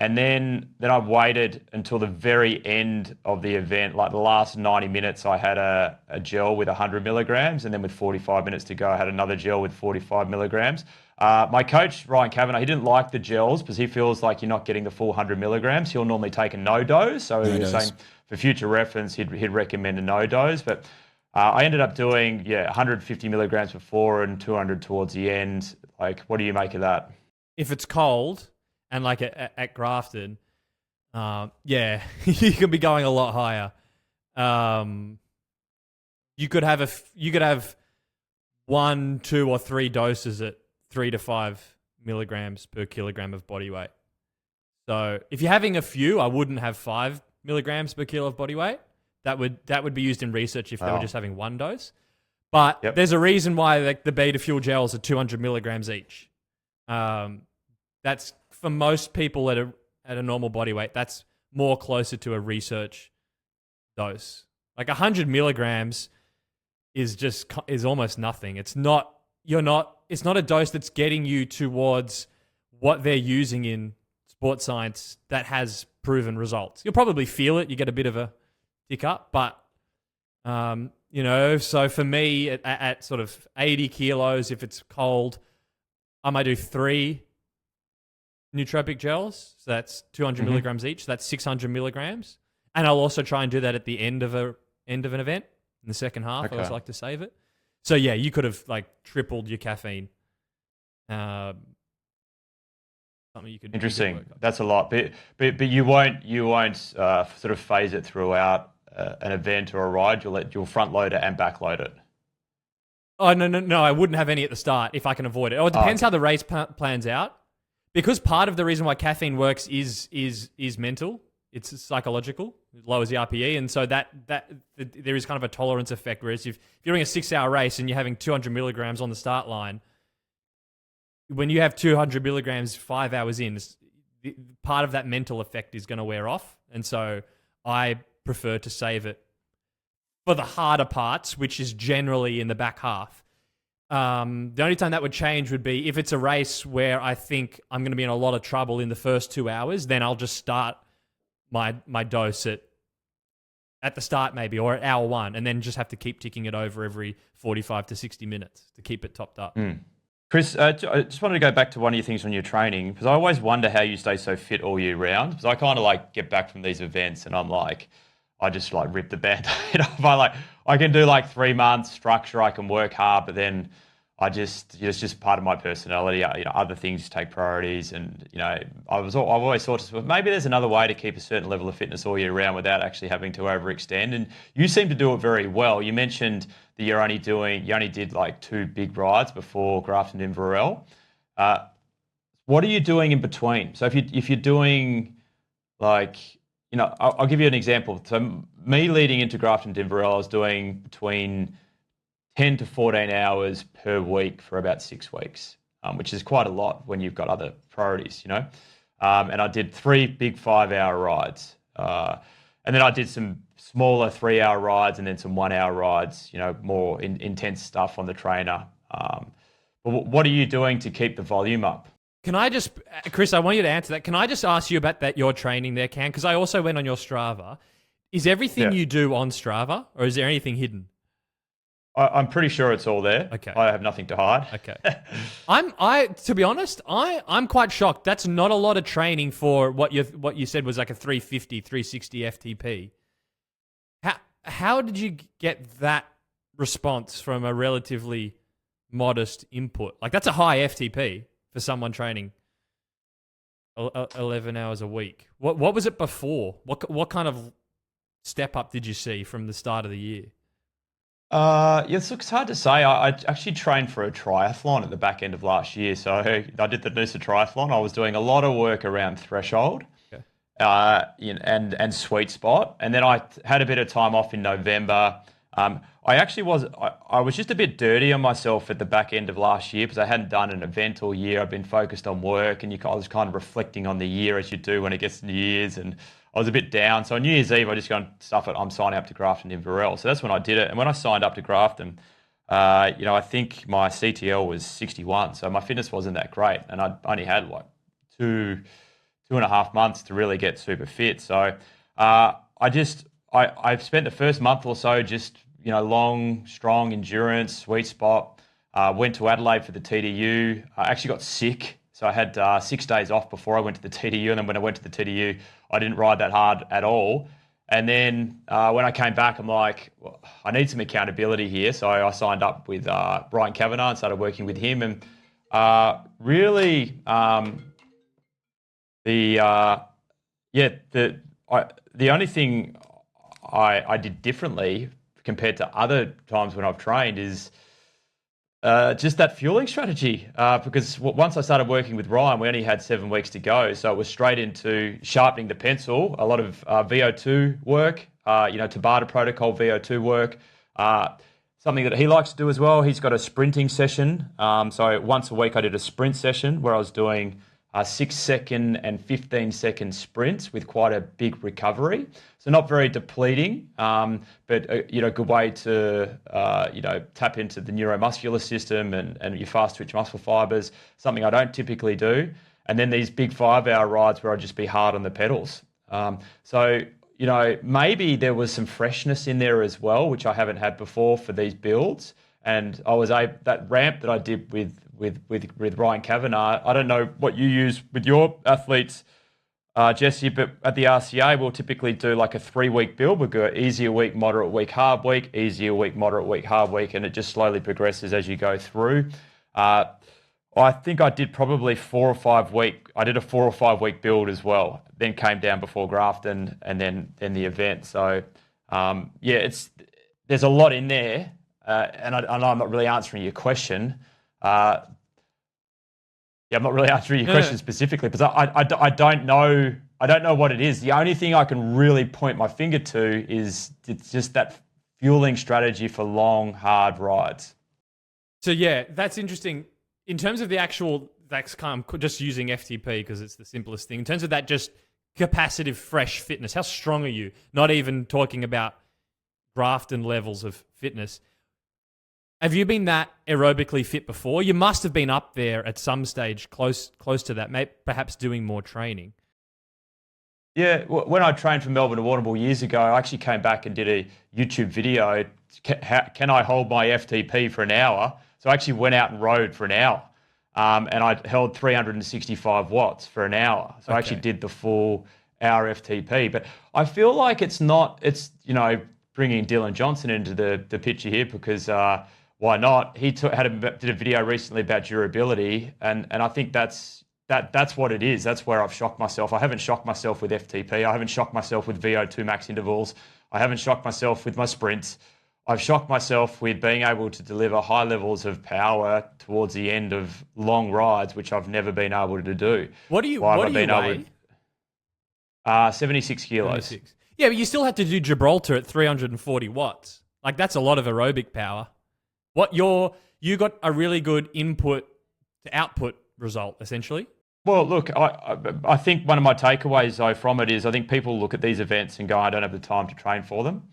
And then I waited until the very end of the event, like the last 90 minutes, I had a gel with 100 milligrams. And then with 45 minutes to go, I had another gel with 45 milligrams. My coach, Ryan Kavanagh, he didn't like the gels because he feels like you're not getting the full 100 milligrams. He'll normally take a no dose. So he was saying for future reference, he'd recommend a no dose. But I ended up doing, 150 milligrams before and 200 towards the end. Like, what do you make of that? If it's cold and like at Grafton, you could be going a lot higher. You could have 1, 2, or 3 doses at 3 to 5 milligrams per kilogram of body weight. So if you're having a few, I wouldn't have 5 milligrams per kilo of body weight. That would be used in research if they were just having 1 dose. But there's a reason why the Beta Fuel gels are 200 milligrams each. That's for most people at a normal body weight. That's more closer to a research dose. Like 100 milligrams is almost nothing. It's not a dose that's getting you towards what they're using in sports science that has proven results. You'll probably feel it. You get a bit of a tick up, but so for me at sort of 80 kilos, if it's cold, I might do 3 nootropic gels. So that's 200 milligrams each. So that's 600 milligrams. And I'll also try and do that at the end of an event in the second half. Okay. I always like to save it. So yeah, you could have like tripled your caffeine. Something you could. Interesting. That's a lot, but you won't sort of phase it throughout an event or a ride. You'll front load it and back load it. Oh no! I wouldn't have any at the start if I can avoid it. Oh, it depends how the race plans out. Because part of the reason why caffeine works is mental. It's psychological. It lowers the RPE, and so that there is kind of a tolerance effect. Whereas if you're doing a 6-hour race and you're having 200 milligrams on the start line, when you have 200 milligrams 5 hours in, part of that mental effect is going to wear off, and so I prefer to save it for the harder parts, which is generally in the back half. The only time that would change would be if it's a race where I think I'm going to be in a lot of trouble in the first 2 hours, then I'll just start my dose at the start maybe, or at hour 1, and then just have to keep ticking it over every 45 to 60 minutes to keep it topped up. Chris, I just wanted to go back to one of your things on your training, because I always wonder how you stay so fit all year round, because I kind of like get back from these events and I'm like, I just like rip the band-aid off. I can do like 3 months structure, I can work hard, but then it's just part of my personality. Other things take priorities, and I've always thought maybe there's another way to keep a certain level of fitness all year round without actually having to overextend. And you seem to do it very well. You mentioned that you only did like 2 big rides before Grafton Inverell. What are you doing in between? So if you're doing like, I'll give you an example. So me leading into Grafton Inverell, I was doing between 10 to 14 hours per week for about 6 weeks, which is quite a lot when you've got other priorities, And I did 3 big 5-hour rides. And then I did some smaller 3-hour rides and then some 1-hour rides, more intense stuff on the trainer. But what are you doing to keep the volume up? Can I just, Chris, I want you to answer that. Can I just ask you about your training there, Cam? Because I also went on your Strava. Is everything you do on Strava, or is there anything hidden? I'm pretty sure it's all there. Okay. I have nothing to hide. Okay. To be honest, I'm quite shocked. That's not a lot of training for what you said was like a 350, 360 FTP. How did you get that response from a relatively modest input? Like, that's a high FTP for someone training 11 hours a week. What was it before? What kind of step up did you see from the start of the year? It's hard to say. I actually trained for a triathlon at the back end of last year. So I did the Noosa triathlon. I was doing a lot of work around threshold, and sweet spot. And then I had a bit of time off in November. I was just a bit dirty on myself at the back end of last year because I hadn't done an event all year. I've been focused on work, and I was kind of reflecting on the year as you do when it gets to New Year's, and I was a bit down. So on New Year's Eve, I just I'm signing up to Grafton Inverell. So that's when I did it. And when I signed up to Grafton, I think my CTL was 61. So my fitness wasn't that great. And I only had like 2.5 months to really get super fit. So I've spent the first month or so just, long, strong endurance, sweet spot. Went to Adelaide for the TDU. I actually got sick. So I had 6 days off before I went to the TDU. And then when I went to the TDU, I didn't ride that hard at all. And then when I came back, I'm like, well, I need some accountability here. So I signed up with Brian Kavanagh and started working with him. And the only thing I did differently compared to other times when I've trained is just that fueling strategy. Because once I started working with Ryan, we only had 7 weeks to go. So it was straight into sharpening the pencil, a lot of VO2 work, Tabata protocol VO2 work. Something that he likes to do as well, he's got a sprinting session. So once a week I did a sprint session where I was doing 6-second and 15-second sprints with quite a big recovery. So not very depleting, but a good way to tap into the neuromuscular system and your fast twitch muscle fibers. Something I don't typically do. And then these big 5-hour rides where I'd just be hard on the pedals. So maybe there was some freshness in there as well, which I haven't had before for these builds. And I was that ramp that I did with Ryan Kavanagh. I don't know what you use with your athletes, Jesse, but at the RCA, we'll typically do like a 3-week build. We'll go easier week, moderate week, hard week, easier week, moderate week, hard week, and it just slowly progresses as you go through. I think I did probably 4 or 5 week. I did a 4 or 5 week build as well. Then came down before Grafton and then the event. So there's a lot in there, and I know I'm not really answering your question. I'm not really answering your question specifically because I don't know. I don't know what it is. The only thing I can really point my finger to is it's just that fueling strategy for long, hard rides. So yeah, that's interesting. In terms of the actual, that's kind of just using FTP because it's the simplest thing. In terms of that just capacitive, fresh fitness, how strong are you? Not even talking about Grafton levels of fitness. Have you been that aerobically fit before? You must have been up there at some stage, close to that, perhaps doing more training. Yeah, when I trained for Melbourne and Warrnambool years ago, I actually came back and did a YouTube video. Can I hold my FTP for an hour? So I actually went out and rode for an hour, and I held 365 watts for an hour. So I actually did the full hour FTP. But I feel like it's, bringing Dylan Johnson into the picture here because why not? He did a video recently about durability, and I think that's what it is. That's where I've shocked myself. I haven't shocked myself with FTP. I haven't shocked myself with VO2 max intervals. I haven't shocked myself with my sprints. I've shocked myself with being able to deliver high levels of power towards the end of long rides, which I've never been able to do. What do you weigh? 76 kilos. 76. Yeah, but you still have to do Gibraltar at 340 watts. Like, that's a lot of aerobic power. You got a really good input to output result, essentially. Well, look, I think one of my takeaways, though, from it is I think people look at these events and go, I don't have the time to train for them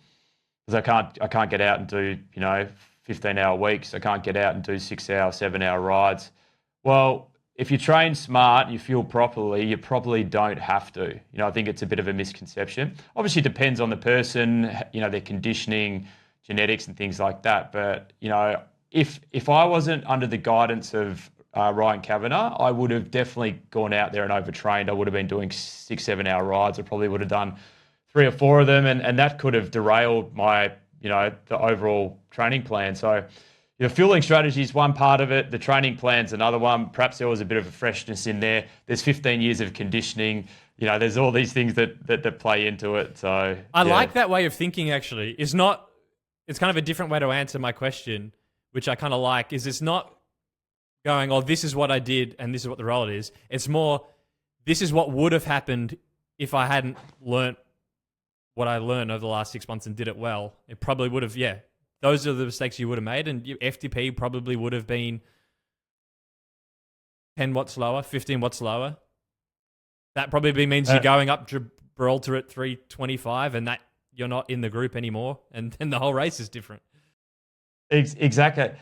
because I can't get out and do, 15-hour weeks. I can't get out and do 6-hour, 7-hour rides. Well, if you train smart and you fuel properly, you probably don't have to. I think it's a bit of a misconception. Obviously, it depends on the person, their conditioning, genetics and things like that. But, if I wasn't under the guidance of Ryan Kavanagh, I would have definitely gone out there and overtrained. I would have been doing 6-7 hour rides. I probably would have done 3 or 4 of them, and that could have derailed my, the overall training plan. So, fueling strategy is one part of it. The training plan's another one. Perhaps there was a bit of a freshness in there. There's 15 years of conditioning. There's all these things that play into it. So I like that way of thinking. Actually, it's kind of a different way to answer my question, which I kind of like. Is it's not going, oh, this is what I did and this is what the result is. It's more, this is what would have happened if I hadn't learnt what I learned over the last 6 months and did it well. It probably would have, those are the mistakes you would have made, and your FTP probably would have been 10 watts lower, 15 watts lower. That probably means you're going up Gibraltar at 325 and that you're not in the group anymore, and then the whole race is different. Exactly.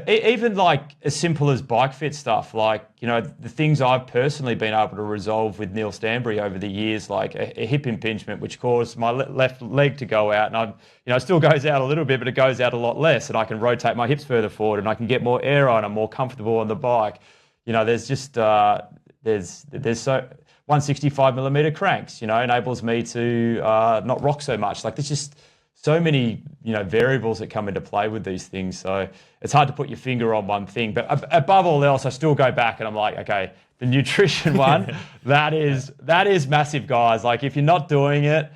Even like as simple as bike fit stuff, like, the things I've personally been able to resolve with Neil Stanbury over the years, like a hip impingement, which caused my left leg to go out, and it still goes out a little bit, but it goes out a lot less, and I can rotate my hips further forward, and I can get more air on. I'm more comfortable on the bike. There's just there's so 165 millimeter cranks, enables me to not rock so much. Like, there's just so many, variables that come into play with these things. So it's hard to put your finger on one thing. But above all else, I still go back and I'm like, okay, the nutrition one, that is massive, guys. Like, if you're not doing it,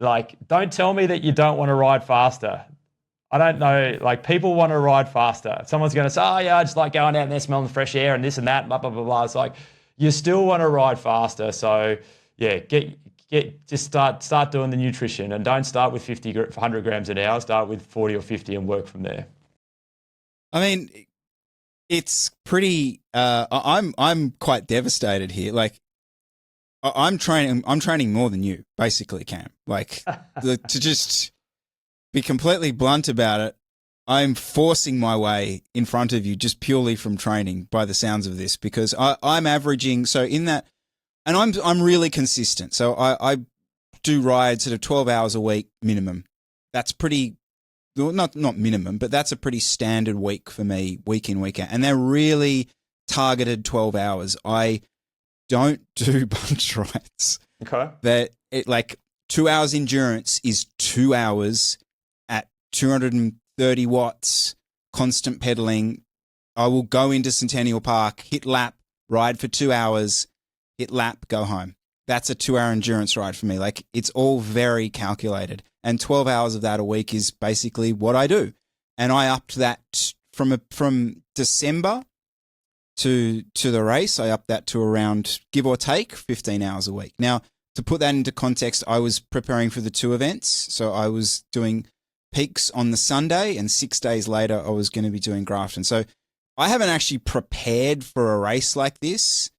like, don't tell me that you don't want to ride faster. I don't know. Like, people want to ride faster. Someone's going to say, oh, yeah, I just like going out and there smelling the fresh air and this and that, blah, blah, blah, blah. It's like, you still want to ride faster. So, yeah, just start doing the nutrition, and don't start with 100 grams an hour. Start with 40 or 50 and work from there. I mean, it's pretty. I'm quite devastated here. Like, I'm training more than you, basically, Cam. Like, to just be completely blunt about it, I'm forcing my way in front of you just purely from training, by the sounds of this, because I'm averaging. So in that. And I'm really consistent. So I do rides sort of 12 hours a week minimum. That's pretty, well, not minimum, but that's a pretty standard week for me, week in, week out. And they're really targeted 12 hours. I don't do bunch rides. Okay. Like 2 hours endurance is 2 hours at 230 watts, constant pedaling. I will go into Centennial Park, hit lap, ride for 2 hours, hit lap, go home. That's a 2 hour endurance ride for me. Like, it's all very calculated. And 12 hours of that a week is basically what I do. And I upped that from December to the race. I upped that to around, give or take, 15 hours a week. Now, to put that into context, I was preparing for the 2 events. So I was doing peaks on the Sunday, and 6 days later, I was going to be doing Grafton. So I haven't actually prepared for a race like this,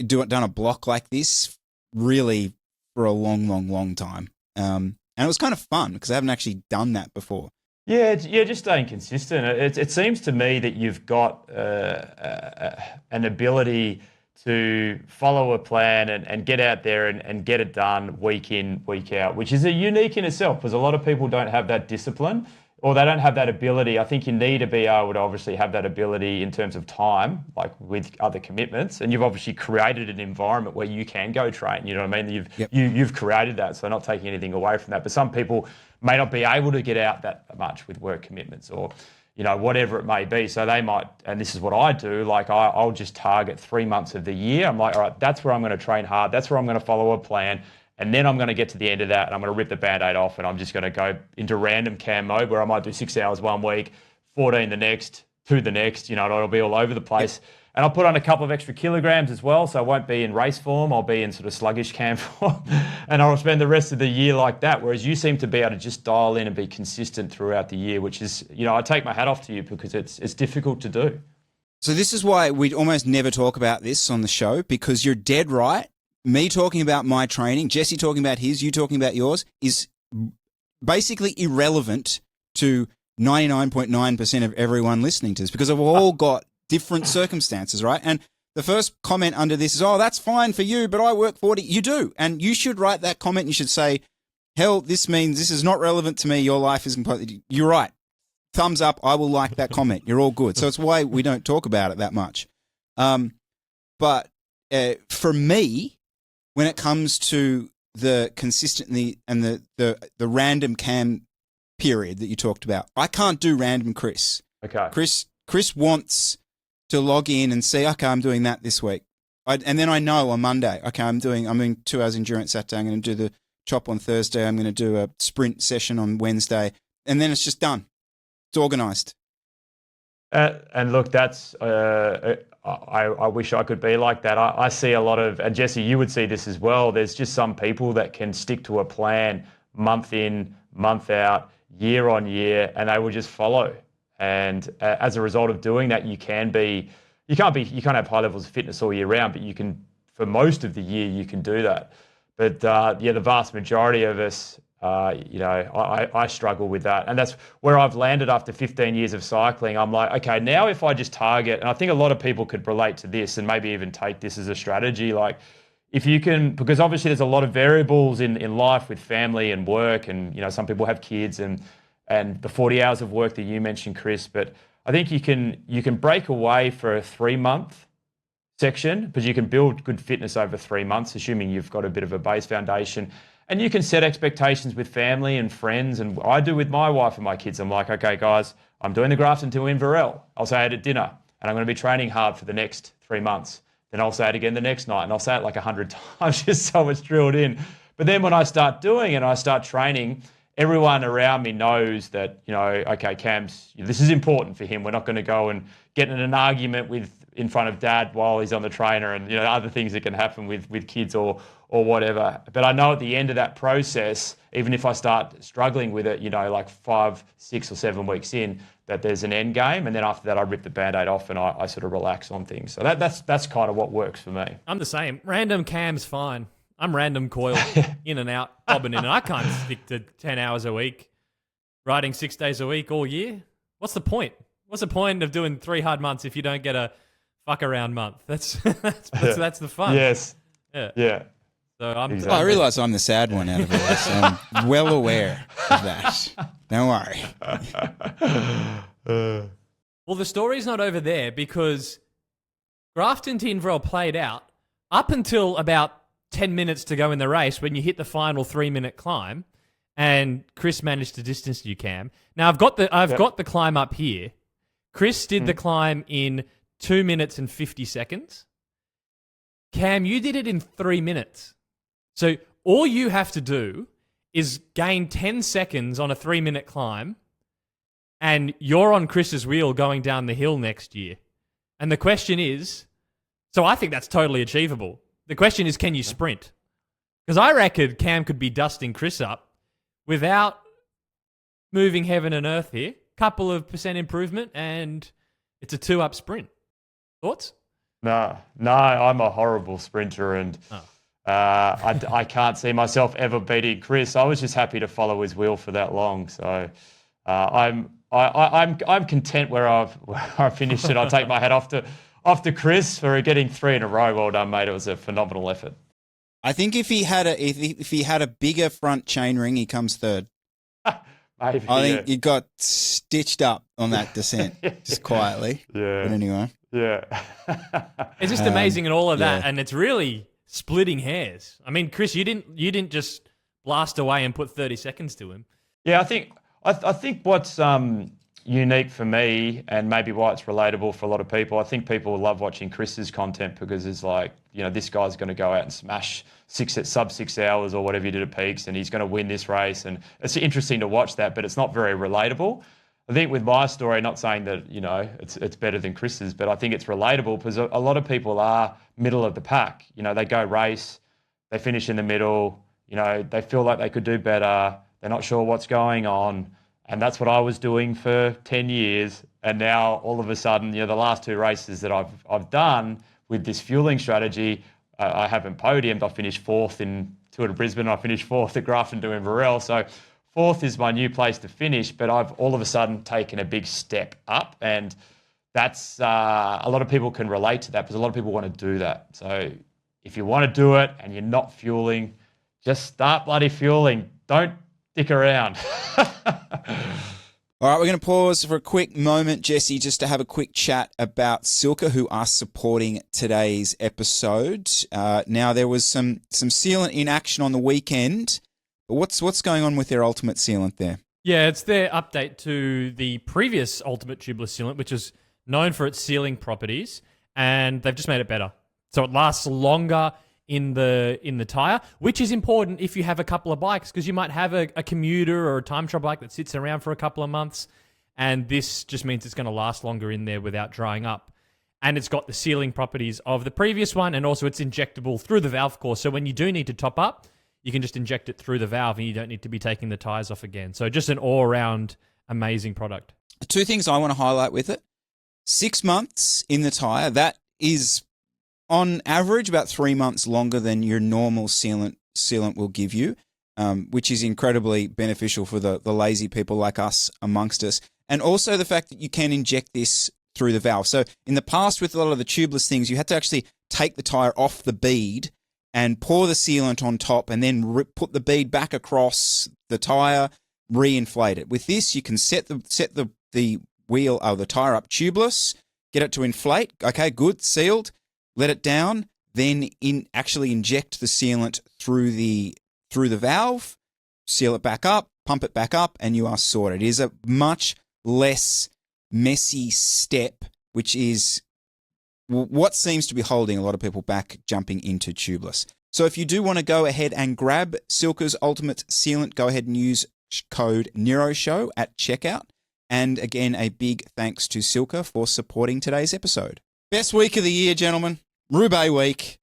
done a block like this really for a long time. And it was kind of fun because I haven't actually done that before. Yeah, just staying consistent. It seems to me that you've got an ability to follow a plan and get out there and get it done week in, week out, which is a unique in itself, because a lot of people don't have that discipline. or they don't have that ability. I think you need to be able to obviously have that ability in terms of time, like with other commitments. And you've obviously created an environment where you can go train. You know what I mean? You've created that, so not taking anything away from that. But some people may not be able to get out that much with work commitments or, you know, whatever it may be. So they might, and this is what I do, like I'll just target 3 months of the year. I'm like, all right, that's where I'm going to train hard. That's where I'm going to follow a plan. And then I'm going to get to the end of that and I'm going to rip the Band-Aid off and I'm just going to go into random cam mode where I might do 6 hours one week, 14 the next, 2 the next, you know, it'll be all over the place. And I'll put on a couple of extra kilograms as well. So I won't be in race form. I'll be in sort of sluggish cam form. And I'll spend the rest of the year like that. Whereas you seem to be able to just dial in and be consistent throughout the year, which is, you know, I take my hat off to you because it's difficult to do. So this is why we almost never talk about this on the show, because you're dead right. Me talking about my training, Jesse talking about his, you talking about yours, is basically irrelevant to 99.9% of everyone listening to this, because we've all got different circumstances, right? And the first comment under this is, oh, that's fine for you, but I work 40. You do. And you should write that comment. You should say, hell, this means this is not relevant to me. Your life is completely, you're right. Thumbs up. I will like that comment. You're all good. So it's why we don't talk about it that much. But for me, when it comes to the consistently and the random cam period that you talked about, I can't do random Chris. Okay. Chris wants to log in and see, okay, I'm doing that this week. And then I know on Monday, okay, I'm doing 2 hours endurance Saturday. I'm going to do the chop on Thursday. I'm going to do a sprint session on Wednesday. And then it's just done. It's organized. And look, that's I wish I could be like that. I see a lot of, and Jesse, you would see this as well. There's just some people that can stick to a plan month in, month out, year on year, and they will just follow. And as a result of doing that, you can't have high levels of fitness all year round, but you can, for most of the year, you can do that. But the vast majority of us, I struggle with that. And that's where I've landed after 15 years of cycling. I'm like, okay, now if I just target, and I think a lot of people could relate to this and maybe even take this as a strategy, like if you can, because obviously there's a lot of variables in life with family and work, and, you know, some people have kids and the 40 hours of work that you mentioned, Chris, but I think you can break away for a 3-month section, because you can build good fitness over 3 months, assuming you've got a bit of a base foundation. And you can set expectations with family and friends. And I do with my wife and my kids. I'm like, okay, guys, I'm doing the Grafton to Inverell. I'll say it at dinner. And I'm going to be training hard for the next 3 months. Then I'll say it again the next night. And I'll say it like 100 times, just so it's drilled in. But then when I start doing it and I start training, everyone around me knows that, you know, okay, Cam's, this is important for him. We're not going to go and get in an argument in front of dad while he's on the trainer, and, you know, other things that can happen with kids or whatever. But I know at the end of that process, even if I start struggling with it, you know, like 5, 6 or 7 weeks in, that there's an end game. And then after that, I rip the Band-Aid off and I sort of relax on things. So that's kind of what works for me. I'm the same. Random cam's fine. I'm random coil, in and out, bobbing in. And I can't stick to 10 hours a week, riding 6 days a week all year. What's the point? What's the point of doing 3 hard months if you don't get a fuck around month? That's the fun. Yes. Yeah. So Exactly. I realise I'm the sad one out of all this. I'm well aware of that. Don't worry. Well, the story's not over there, because Grafton to Inverell played out up until about 10 minutes to go in the race when you hit the final 3-minute climb, and Chris managed to distance you, Cam. Now I've got the climb up here. Chris did the climb in 2 minutes and 50 seconds. Cam, you did it in 3 minutes. So all you have to do is gain 10 seconds on a 3-minute climb, and you're on Chris's wheel going down the hill next year. And the question is, so I think that's totally achievable. The question is, can you sprint? Because I reckon Cam could be dusting Chris up without moving heaven and earth here. Couple of % improvement, and it's a 2-up sprint. Thoughts? No, I'm a horrible sprinter, and I can't see myself ever beating Chris. I was just happy to follow his wheel for that long. So I'm content where I've finished it. I'll take my hat off to Chris for getting 3 in a row. Well done, mate. It was a phenomenal effort. I think if he had a bigger front chain ring, he comes third. Maybe, I think you got stitched up on that descent, just quietly. Yeah. But anyway. Yeah. It's just amazing in all of that, yeah. and it's really splitting hairs. I mean, Chris, you didn't just blast away and put 30 seconds to him. Yeah, I think what's unique for me, and maybe why it's relatable for a lot of people, I think people love watching Chris's content because it's like, this guy's going to go out and smash sub 6 hours or whatever he did at Peaks, and he's going to win this race, and it's interesting to watch that, but it's not very relatable. I think with my story, not saying that it's better than Chris's, but I think it's relatable because a lot of people are middle of the pack. They go race, they finish in the middle. They feel like they could do better. They're not sure what's going on. And that's what I was doing for 10 years. And now all of a sudden, the last 2 races that I've done with this fueling strategy, I haven't podiumed. I finished 4th in Tour de Brisbane. I finished 4th at Grafton doing Varel. So 4th is my new place to finish, but I've all of a sudden taken a big step up. And that's a lot of people can relate to that because a lot of people want to do that. So if you want to do it and you're not fueling, just start bloody fueling. Don't stick around. All right, we're going to pause for a quick moment, Jesse, just to have a quick chat about Silca, who are supporting today's episode. Now, there was some sealant in action on the weekend, but what's going on with their ultimate sealant there? Yeah, it's their update to the previous ultimate tubeless sealant, which is known for its sealing properties, and they've just made it better. So it lasts longer in the tire, which is important if you have a couple of bikes, because you might have a commuter or a time trial bike that sits around for a couple of months, and this just means it's going to last longer in there without drying up. And it's got the sealing properties of the previous one, and also it's injectable through the valve core. So when you do need to top up, you can just inject it through the valve, and you don't need to be taking the tires off again. So just an all-around amazing product. 2 things I want to highlight with it. 6 months in the tire, that is on average about 3 months longer than your normal sealant will give you, which is incredibly beneficial for the lazy people like us amongst us. And also the fact that you can inject this through the valve. So in the past with a lot of the tubeless things, you had to actually take the tire off the bead and pour the sealant on top and then put the bead back across the tire, re-inflate it. With this, you can set the wheel or the tire up tubeless, get it to inflate. Okay, good, sealed. Let it down, then actually inject the sealant through the valve, seal it back up, pump it back up, and you are sorted. It is a much less messy step, which is what seems to be holding a lot of people back jumping into tubeless. So if you do want to go ahead and grab Silca's Ultimate Sealant, go ahead and use code NEROSHOW at checkout. And again, a big thanks to Silca for supporting today's episode. Best week of the year, gentlemen. Roubaix week.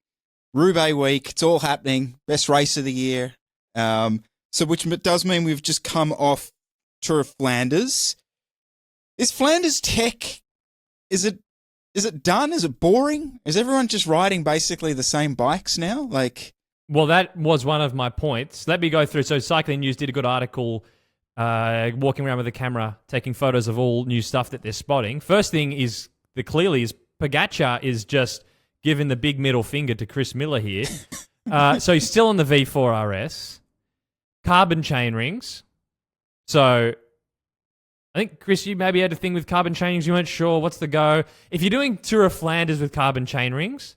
It's all happening. Best race of the year. So which does mean we've just come off Tour of Flanders. Is Flanders tech, is it done? Is it boring? Is everyone just riding basically the same bikes now? Well, that was one of my points. Let me go through. So Cycling News did a good article walking around with a camera, taking photos of all new stuff that they're spotting. First thing is Pogačar is just giving the big middle finger to Chris Miller here. So he's still on the V4 RS. Carbon chain rings. So I think, Chris, you maybe had a thing with carbon chain rings. You weren't sure. What's the go? If you're doing Tour of Flanders with carbon chain rings,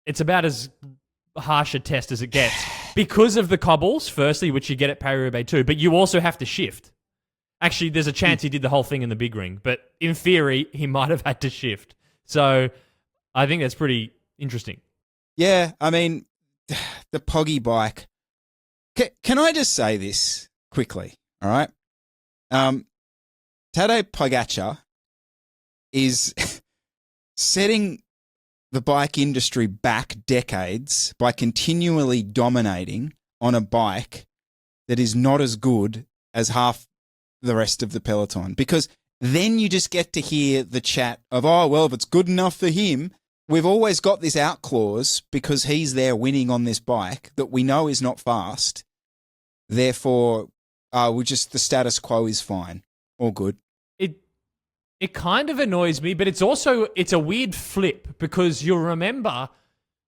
it's about as harsh a test as it gets. Because of the cobbles, firstly, which you get at Paris-Roubaix too, but you also have to shift. Actually, there's a chance he did the whole thing in the big ring, but in theory, he might have had to shift. So I think that's pretty interesting. Yeah, I mean, the Poggy bike. Can I just say this quickly, all right? Tadej Pogačar is setting the bike industry back decades by continually dominating on a bike that is not as good as half the rest of the peloton, because then you just get to hear the chat of, oh, well, if it's good enough for him, we've always got this out clause because he's there winning on this bike that we know is not fast. Therefore, the status quo is fine. All good. It kind of annoys me, but it's a weird flip, because you'll remember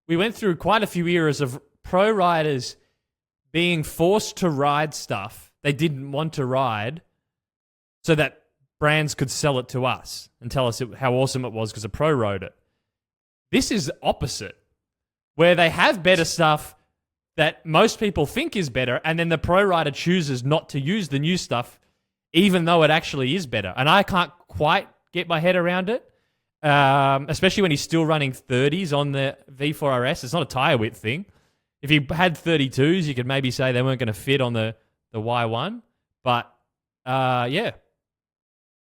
we went through quite a few eras of pro riders being forced to ride stuff they didn't want to ride so that brands could sell it to us and tell us how awesome it was because a pro rode it. This is opposite, where they have better stuff that most people think is better, and then the pro rider chooses not to use the new stuff, even though it actually is better. And I can't quite get my head around it, especially when he's still running 30s on the V4RS. It's not a tire width thing. If he had 32s, you could maybe say they weren't going to fit on the Y1. But, yeah,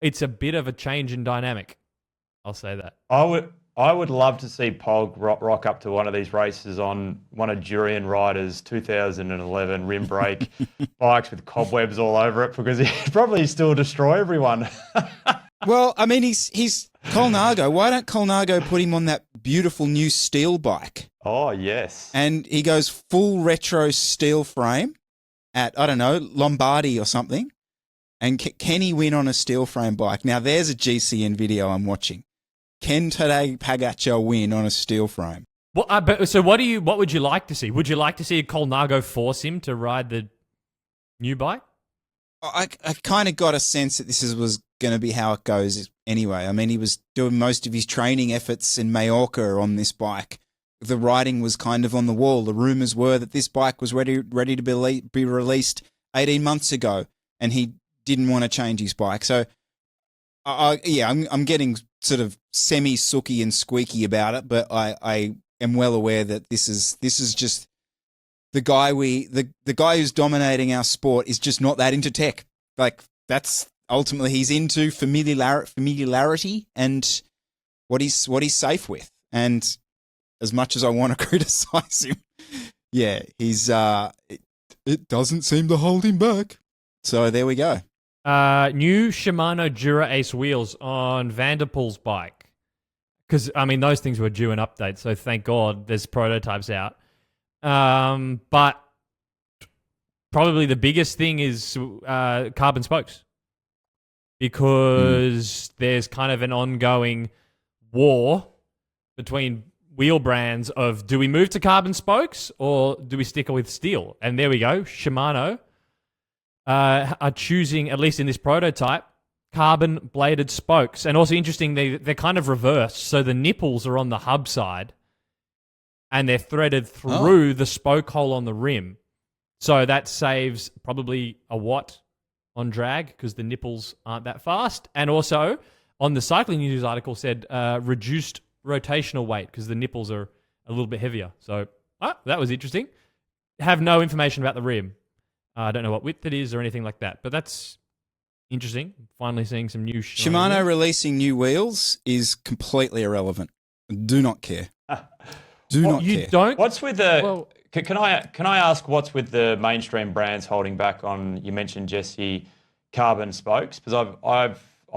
it's a bit of a change in dynamic. I'll say that. I would love to see Pog rock up to one of these races on one of Durian Rider's 2011 rim brake bikes with cobwebs all over it, because he'd probably still destroy everyone. Well, I mean, he's Colnago. Why don't Colnago put him on that beautiful new steel bike? Oh, yes. And he goes full retro steel frame at, I don't know, Lombardy or something. And can he win on a steel frame bike? Now, there's a GCN video I'm watching. Can Tadej Pogacar win on a steel frame? Well, so what would you like to see? Would you like to see Colnago force him to ride the new bike? I kind of got a sense that this was going to be how it goes anyway. I mean, he was doing most of his training efforts in Mallorca on this bike. The writing was kind of on the wall. The rumours were that this bike was ready to be released 18 months ago, and he didn't want to change his bike. So, I'm getting sort of semi-sooky and squeaky about it, but I am well aware that this is just the guy the guy who's dominating our sport is just not that into tech. Like, that's ultimately, he's into familiarity and what he's safe with. And as much as I want to criticize him, yeah, he's it doesn't seem to hold him back. So there we go. New Shimano Dura Ace wheels on Vanderpool's bike. Because, I mean, those things were due an update, so thank God there's prototypes out. But probably the biggest thing is carbon spokes. Because there's kind of an ongoing war between wheel brands of, do we move to carbon spokes or do we stick with steel? And there we go. Shimano are choosing, at least in this prototype, carbon bladed spokes. And also interesting, they're kind of reversed. So the nipples are on the hub side and they're threaded through the spoke hole on the rim. So that saves probably a watt on drag because the nipples aren't that fast. And also on the cycling news article said reduced rotational weight because the nipples are a little bit heavier. So that was interesting. Have no information about the rim. I don't know what width it is or anything like that, but that's interesting. Finally seeing some new Shimano releasing new wheels is completely irrelevant. Do not care. Do not care. Don't? What's with the? Well, can I ask what's with the mainstream brands holding back on? You mentioned, Jesse, carbon spokes, because I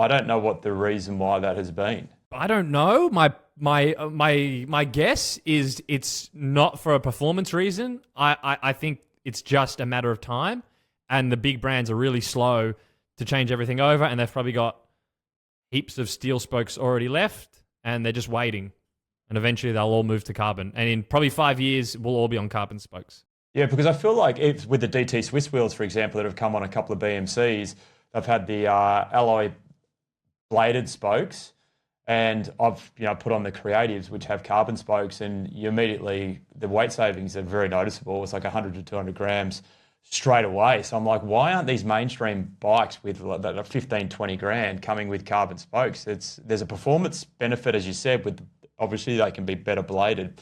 don't know what the reason why that has been. I don't know. My guess is it's not for a performance reason. I think it's just a matter of time, and the big brands are really slow to change everything over, and they've probably got heaps of steel spokes already left, and they're just waiting. And eventually they'll all move to carbon. And in probably 5 years, we'll all be on carbon spokes. Yeah, because I feel like with the DT Swiss wheels, for example, that have come on a couple of BMCs, they've had the alloy bladed spokes, and I've put on the Creatives, which have carbon spokes, and you immediately, the weight savings are very noticeable. It's like 100 to 200 grams straight away. So I'm like, why aren't these mainstream bikes with that are 15, 20 grand coming with carbon spokes? There's a performance benefit, as you said, with obviously they can be better bladed.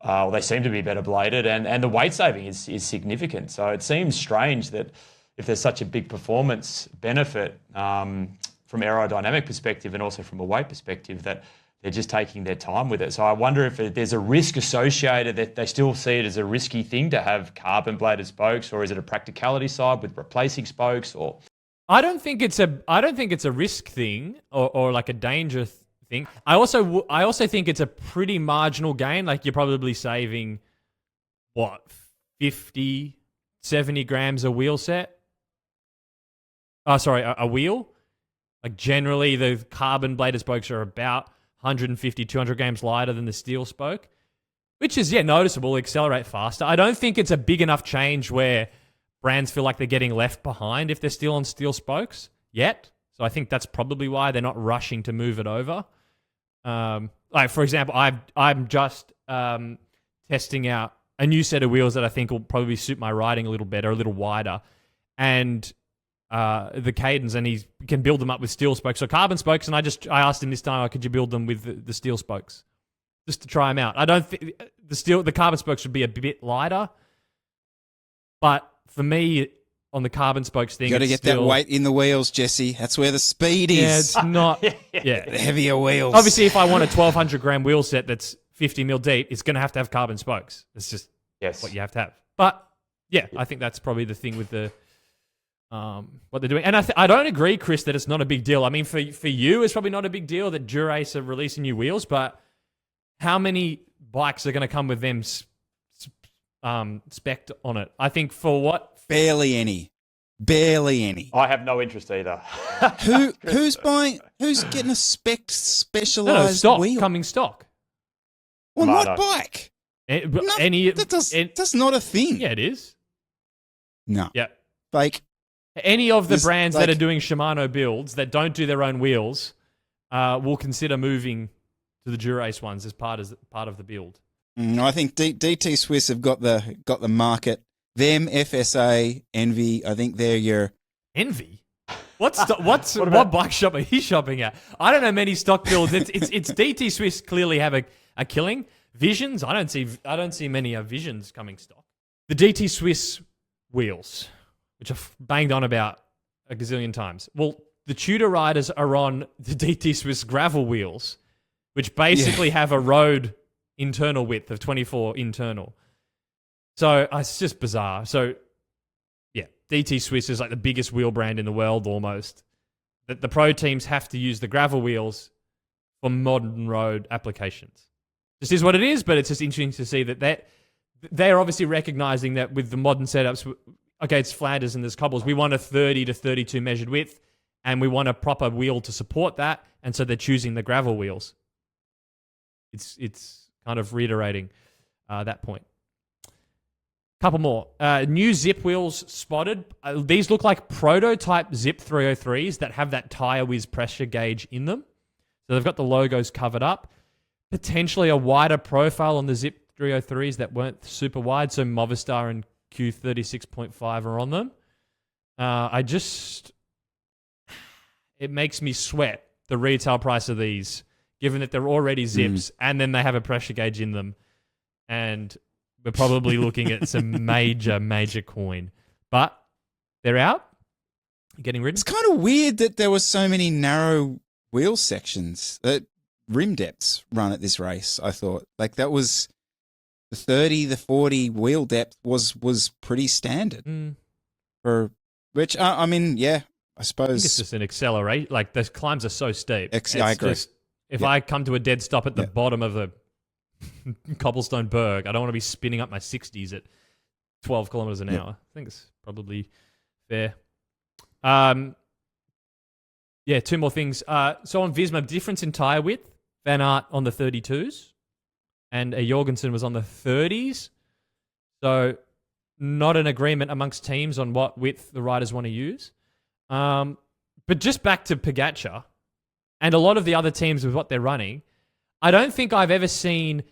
They seem to be better bladed, and the weight saving is significant. So it seems strange that if there's such a big performance benefit from aerodynamic perspective and also from a weight perspective, that they're just taking their time with it. So I wonder if there's a risk associated, that they still see it as a risky thing to have carbon bladed spokes, or is it a practicality side with replacing spokes? Or I don't think it's a risk thing or like a danger thing. I also think it's a pretty marginal gain. Like, you're probably saving 50, 70 grams a wheel set. A wheel. Like, generally the carbon bladed spokes are about 150, 200 grams lighter than the steel spoke, which is noticeable. Accelerate faster. I don't think it's a big enough change where brands feel like they're getting left behind if they're still on steel spokes yet. So I think that's probably why they're not rushing to move it over. Like for example, I'm just testing out a new set of wheels that I think will probably suit my riding a little better, a little wider, and the Cadence, and he can build them up with steel spokes, so carbon spokes. And I asked him this time, could you build them with the steel spokes, just to try them out. I don't think the carbon spokes would be a bit lighter, but for me, on the carbon spokes thing, You got to get that weight in the wheels, Jesse. That's where the speed is. Yeah, it's not. The heavier wheels. Obviously, if I want a 1,200 gram wheel set that's 50 mil deep, it's going to have carbon spokes. It's just what you have to have. But yeah, I think that's probably the thing with the what they're doing. And I don't agree, Chris, that it's not a big deal. I mean, for you, it's probably not a big deal that Dura Ace are releasing new wheels, but how many bikes are going to come with them spec'd on it? I think for what? Barely any. I have no interest either. Who's getting a specialized stock, wheel? coming stock. On what bike? That's not a thing. Yeah, it is. No. Yeah. Like any of the brands that are doing Shimano builds that don't do their own wheels will consider moving to the Dura Ace ones as part of the build. I think DT Swiss have got the market. Them, FSA, Envy, I think they're your... Envy? What bike shop are you shopping at? I don't know many stock builds. It's DT Swiss clearly have a killing. Visions? I don't see many Visions coming stock. The DT Swiss wheels, which I've banged on about a gazillion times. Well, the Tudor riders are on the DT Swiss gravel wheels, which basically have a road internal width of 24 internal. So it's just bizarre. So yeah, DT Swiss is like the biggest wheel brand in the world almost. The pro teams have to use the gravel wheels for modern road applications. This is what it is, but it's just interesting to see that they're obviously recognizing that with the modern setups, okay, it's Flanders and there's cobbles. We want a 30 to 32 measured width, and we want a proper wheel to support that, and so they're choosing the gravel wheels. It's kind of reiterating that point. Couple more. New Zip wheels spotted. These look like prototype Zip 303s that have that Tire Whiz pressure gauge in them. So they've got the logos covered up. Potentially a wider profile on the Zip 303s that weren't super wide. So Movistar and Q36.5 are on them. It makes me sweat the retail price of these, given that they're already Zips and then they have a pressure gauge in them. And we're probably looking at some major coin. But they're out, getting ridden. It's kind of weird that there were so many narrow wheel sections, rim depths run at this race, I thought. Like that was the 30, the 40 wheel depth was pretty standard. For which, I mean, yeah, I suppose. I think it's just an acceleration. Like the climbs are so steep. I agree. If I come to a dead stop at the bottom of the cobblestone berg, I don't want to be spinning up my 60s at 12 kilometers an hour. I think it's probably fair. Two more things. So on Visma, difference in tire width. Van Aert on the 32s and Jorgensen was on the 30s. So not an agreement amongst teams on what width the riders want to use. But just back to Pogačar and a lot of the other teams with what they're running, I don't think I've ever seen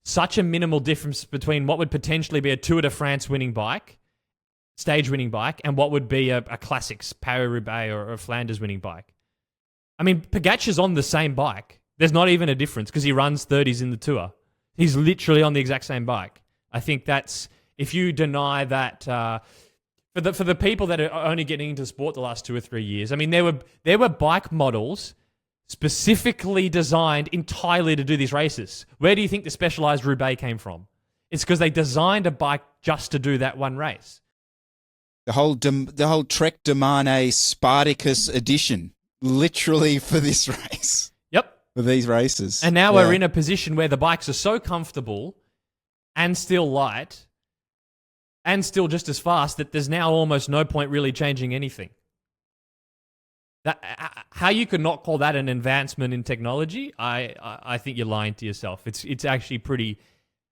such a minimal difference between what would potentially be a Tour de France winning bike, stage winning bike, and what would be a classics, Paris-Roubaix or a Flanders winning bike. I mean, Pogačar's on the same bike. There's not even a difference because he runs 30s in the Tour. He's literally on the exact same bike. I think that's, if you deny that, for the people that are only getting into sport the last 2 or 3 years, I mean, there were bike models specifically designed entirely to do these races. Where do you think the Specialized Roubaix came from? It's because they designed a bike just to do that one race. The whole Trek de Marne Spartacus edition, literally for this race. Yep. For these races. And now we're in a position where the bikes are so comfortable and still light and still just as fast that there's now almost no point really changing anything. How you could not call that an advancement in technology, I think you're lying to yourself. It's actually pretty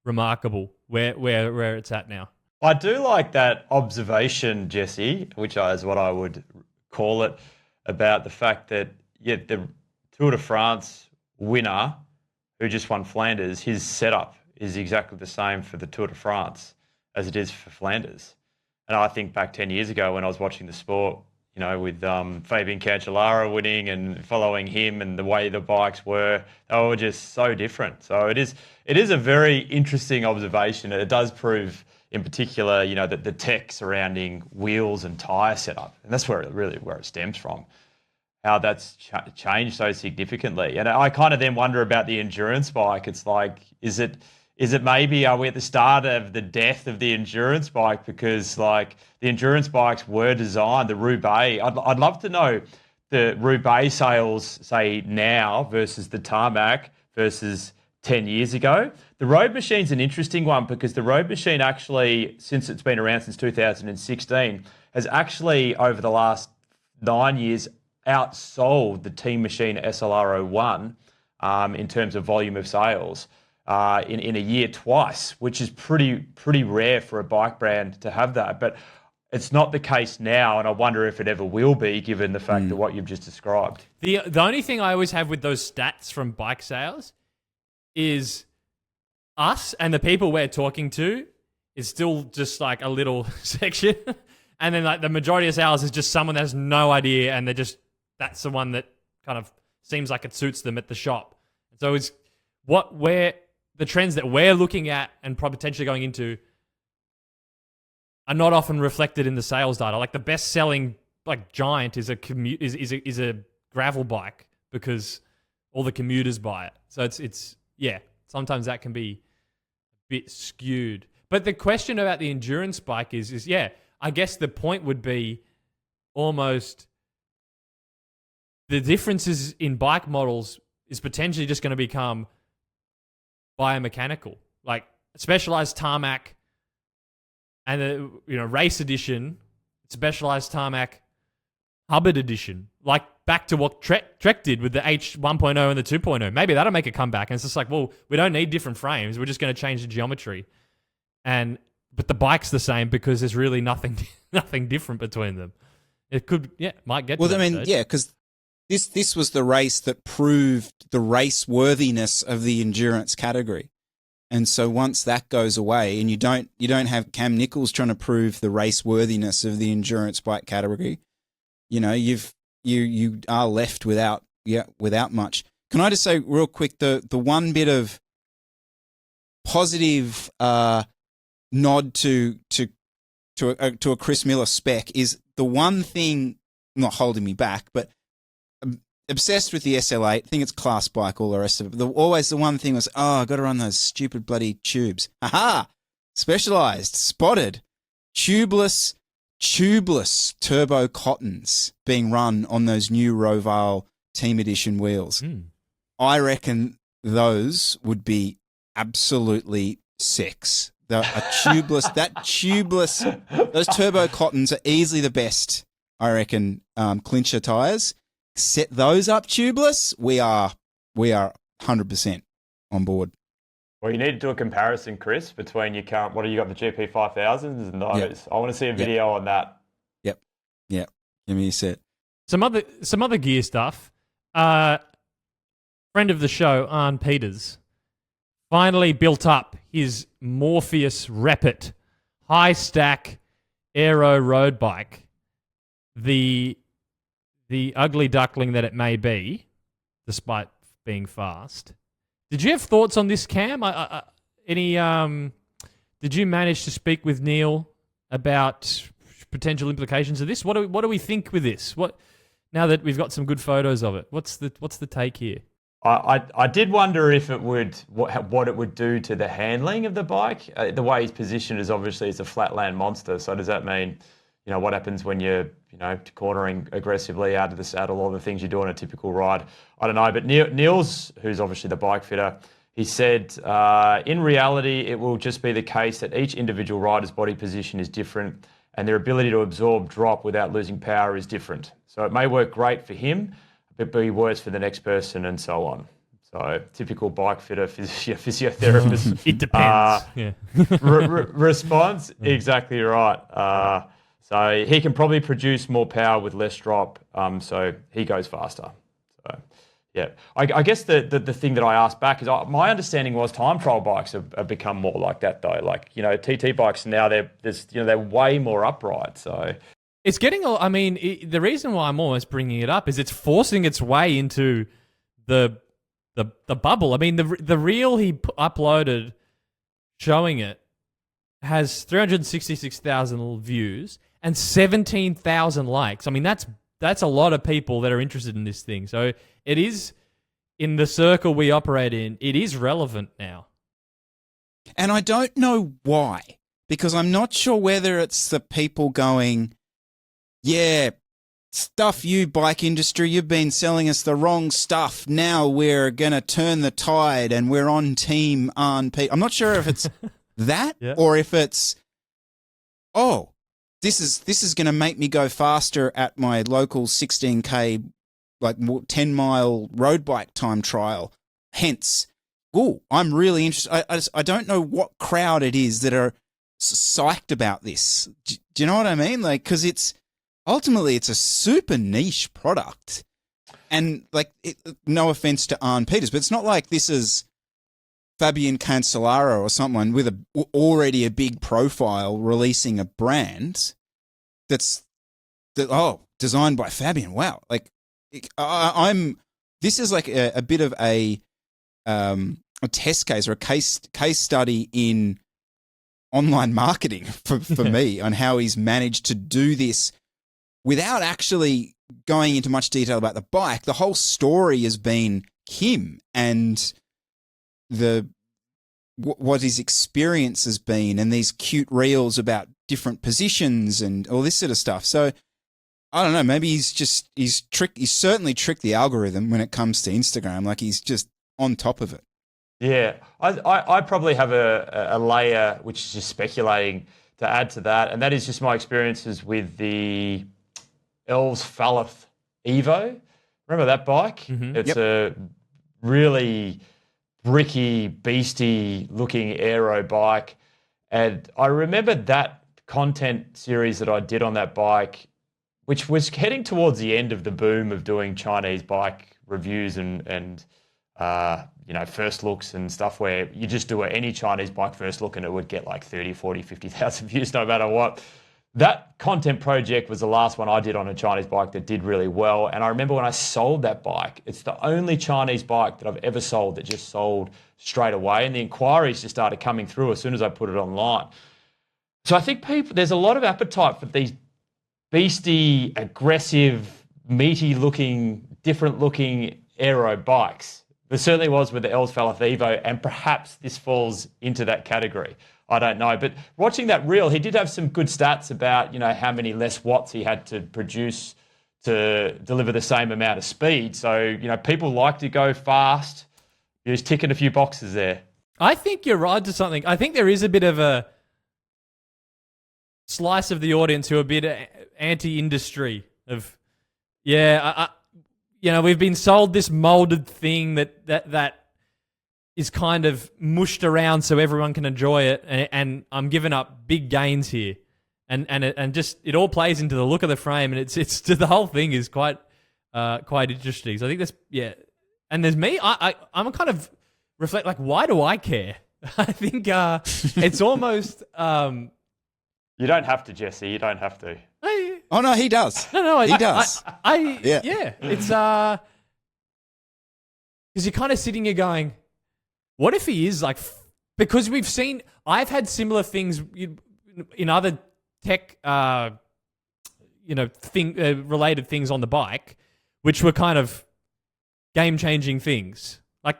remarkable where it's at now. I do like that observation, Jesse, which is what I would call it, about the fact that the Tour de France winner who just won Flanders, his setup is exactly the same for the Tour de France as it is for Flanders. And I think back 10 years ago when I was watching the sport, with Fabian Cancellara winning and following him and the way the bikes were, they were just so different. So it is a very interesting observation. It does prove, in particular, that the tech surrounding wheels and tyre setup, and that's where it stems from, how that's changed so significantly. And I kind of then wonder about the endurance bike. It's like, is it maybe, are we at the start of the death of the endurance bike? Because like the endurance bikes were designed, the Roubaix, I'd love to know the Roubaix sales, say now versus the tarmac versus 10 years ago. The road machine's an interesting one because the road machine actually, since it's been around since 2016, has actually over the last 9 years outsold the Team Machine SLR01 in terms of volume of sales. In a year twice, which is pretty rare for a bike brand to have that. But it's not the case now, and I wonder if it ever will be, given the fact that what you've just described. The only thing I always have with those stats from bike sales is us and the people we're talking to is still just like a little section, and then like the majority of sales is just someone that has no idea, and that's the one that kind of seems like it suits them at the shop. So it's the trends that we're looking at and potentially going into are not often reflected in the sales data. Like the best selling like giant is a gravel bike because all the commuters buy it. So it's sometimes that can be a bit skewed. But the question about the endurance bike is I guess the point would be almost the differences in bike models is potentially just going to become biomechanical, like specialized tarmac and the race edition, specialized tarmac, Hubbard edition, like back to what Trek did with the H 1.0 and the 2.0. Maybe that'll make a comeback. And it's just like, well, we don't need different frames. We're just going to change the geometry, but the bike's the same because there's really nothing different between them. It could, might get. Well, to that stage. because this was the race that proved the race worthiness of the endurance category. And so once that goes away and you don't have Cam Nicholls trying to prove the race worthiness of the endurance bike category, you are left without much. Can I just say real quick, the one bit of positive nod to a Chris Miller spec is the one thing not holding me back, but obsessed with the SL8. I think it's class bike, all the rest of it. Always the one thing was, I got to run those stupid bloody tubes. Aha! Specialized, spotted, tubeless turbo cottons being run on those new Roval Team Edition wheels. I reckon those would be absolutely sex. Those turbo cottons are easily the best, I reckon, clincher tires. Set those up tubeless, we are 100% on board. Well, you need to do a comparison, Chris, between your current, what have you got, the GP 5000s and those. Yep. I want to see a video on that. Yep. Give me a set. Some other gear stuff. Friend of the show, Arne Peters, finally built up his Morpheus Rapid high stack aero road bike. The ugly duckling that it may be, despite being fast. Did you have thoughts on this, Cam? Did you manage to speak with Neil about potential implications of this? What do we think with this? Now that we've got some good photos of it, what's the take here? I did wonder if it would what it would do to the handling of the bike. The way he's positioned is obviously it's a flatland monster. So does that mean, what happens when you're, cornering aggressively out of the saddle, all the things you do on a typical ride? I don't know. But Niels, who's obviously the bike fitter, he said, in reality, it will just be the case that each individual rider's body position is different and their ability to absorb drop without losing power is different. So it may work great for him, but be worse for the next person and so on. So typical bike fitter, physiotherapist. It depends. Yeah. Response, exactly right. So he can probably produce more power with less drop. So he goes faster. So yeah, I guess the thing that I asked back is my understanding was time trial bikes have become more like that though. Like TT bikes now they're way more upright. So It's getting. I mean, the reason why I'm almost bringing it up is it's forcing its way into the bubble. I mean, the reel he uploaded showing it has 366,000 views and 17,000 likes. I mean, that's a lot of people that are interested in this thing. So it is, in the circle we operate in, it is relevant now. And I don't know why, because I'm not sure whether it's the people going, yeah, stuff you, bike industry, you've been selling us the wrong stuff. Now we're going to turn the tide and we're on team Arne. I'm not sure if it's that or if it's, oh, this is going to make me go faster at my local 16K, like 10-mile road bike time trial. Hence, I'm really interested. I don't know what crowd it is that are psyched about this. Do you know what I mean? Like, because ultimately it's a super niche product, and like, no offense to Arne Peters, but it's not like this is Fabian Cancellara or someone with already a big profile releasing a brand that's designed by Fabian. Wow, like this is like a bit of a test case or a case study in online marketing for me on how he's managed to do this without actually going into much detail about the bike. The whole story has been him and what his experience has been, and these cute reels about different positions and all this sort of stuff. So I don't know, maybe he's certainly tricked the algorithm when it comes to Instagram. Like, he's just on top of it. Yeah, I probably have a layer which is just speculating to add to that, and that is just my experiences with the Elves Falath Evo. Remember that bike? Mm-hmm. It's a really bricky, beasty looking aero bike. And I remember that content series that I did on that bike, which was heading towards the end of the boom of doing Chinese bike reviews and first looks and stuff, where you just do any Chinese bike first look and it would get like 30, 40, 50,000 views no matter what. That content project was the last one I did on a Chinese bike that did really well. And I remember when I sold that bike, it's the only Chinese bike that I've ever sold that just sold straight away. And the inquiries just started coming through as soon as I put it online. So I think there's a lot of appetite for these beastie, aggressive, meaty looking, different looking aero bikes. There certainly was with the Elves Falath Evo, and perhaps this falls into that category. I don't know. But watching that reel, he did have some good stats about, how many less watts he had to produce to deliver the same amount of speed. So, people like to go fast. He was ticking a few boxes there. I think you're right to something. I think there is a bit of a slice of the audience who are a bit anti-industry of, we've been sold this molded thing that is kind of mushed around so everyone can enjoy it, and I'm giving up big gains here, and just it all plays into the look of the frame, and it's the whole thing is quite interesting. So I think that's and there's me. I'm kind of reflect, like, why do I care? I think it's almost. You don't have to, Jesse. You don't have to. Oh no, he does. No, he does. Yeah. It's because you're kind of sitting here going, what if he is like? Because I've had similar things in other tech, related things on the bike, which were kind of game-changing things, like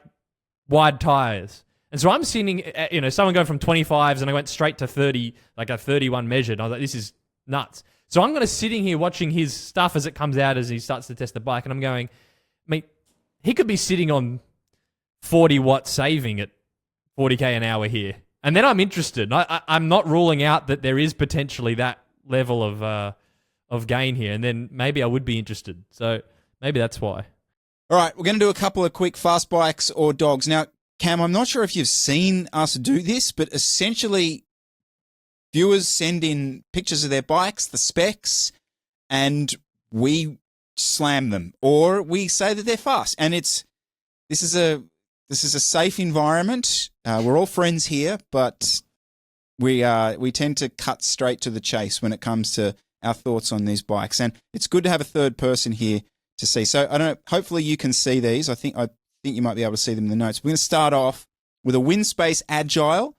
wide tires. And so I'm seeing, someone go from 25s and I went straight to 30, like a 31 measured. I was like, this is nuts. So I'm sitting here watching his stuff as it comes out, as he starts to test the bike, and I'm going, mate, he could be sitting on 40 watt saving at 40k an hour here. And then I'm interested. I'm not ruling out that there is potentially that level of gain here. And then maybe I would be interested. So maybe that's why. All right, we're going to do a couple of quick fast bikes or dogs. Now, Cam, I'm not sure if you've seen us do this, but essentially viewers send in pictures of their bikes, the specs, and we slam them, or we say that they're fast. And this is a safe environment. We're all friends here, but we tend to cut straight to the chase when it comes to our thoughts on these bikes. And it's good to have a third person here to see. So I don't know, hopefully you can see these. I think you might be able to see them in the notes. We're going to start off with a Windspace Agile,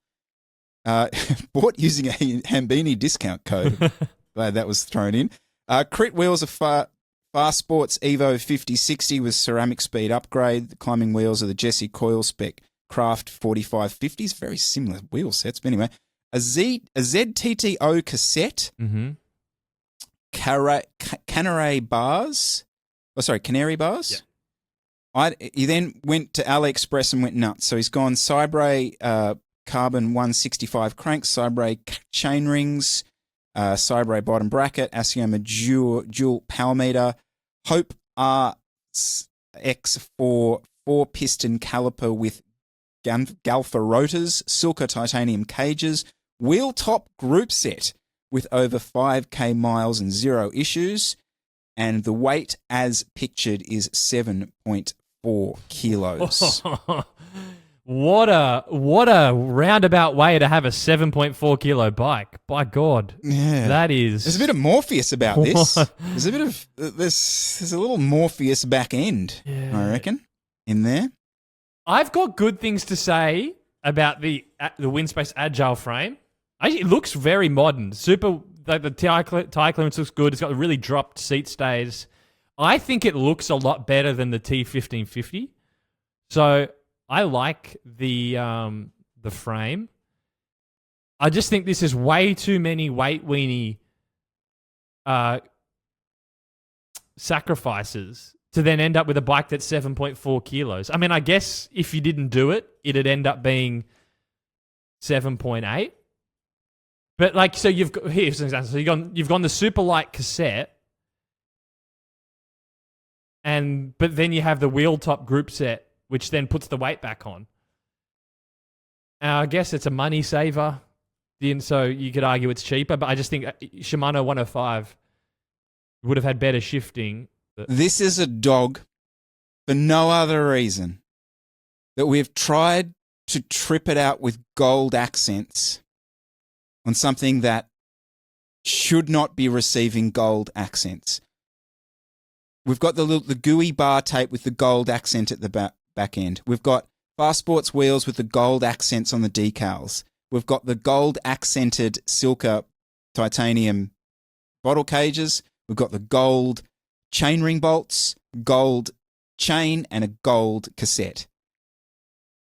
bought using a Hambini discount code. Glad that was thrown in. Crit wheels are Fast Sports Evo 5060 with ceramic speed upgrade. The climbing wheels are the Jesse Coil Spec Craft 4550s. Very similar wheel sets. But anyway, a ZTTO cassette. Mm-hmm. Canary bars. Canary bars. Yeah. He then went to AliExpress and went nuts. So he's gone Cybre Carbon 165 cranks, Cybre chain rings, Cybre bottom bracket, Asioma dual power meter, Hope RX4 4-piston caliper with Galfa rotors, Silka titanium cages, wheel top group set with over 5k miles and 0 issues, and the weight as pictured is 7.4 kilos. What a roundabout way to have a 7.4 kilo bike. By God. Yeah. That is... There's a bit of Morpheus about this. What? There's a bit of... There's a little Morpheus back end, I reckon, in there. I've got good things to say about the Windspace Agile frame. It looks very modern. Super... The tire clearance looks good. It's got really dropped seat stays. I think it looks a lot better than the T1550. So... I like the frame. I just think this is way too many weight weenie sacrifices to then end up with a bike that's 7.4 kilos. I mean, I guess if you didn't do it, it'd end up being 7.8. But like, so you've got here's an example. So you've gone the super light cassette, but then you have the wheel top group set, which then puts the weight back on. I guess it's a money saver, so you could argue it's cheaper, but I just think Shimano 105 would have had better shifting. This is a dog for no other reason that we've tried to trip it out with gold accents on something that should not be receiving gold accents. We've got the gooey bar tape with the gold accent at the back end. We've got Fast Sports wheels with the gold accents on the decals. We've got the gold accented Silka titanium bottle cages. We've got the gold chainring bolts, gold chain, and a gold cassette.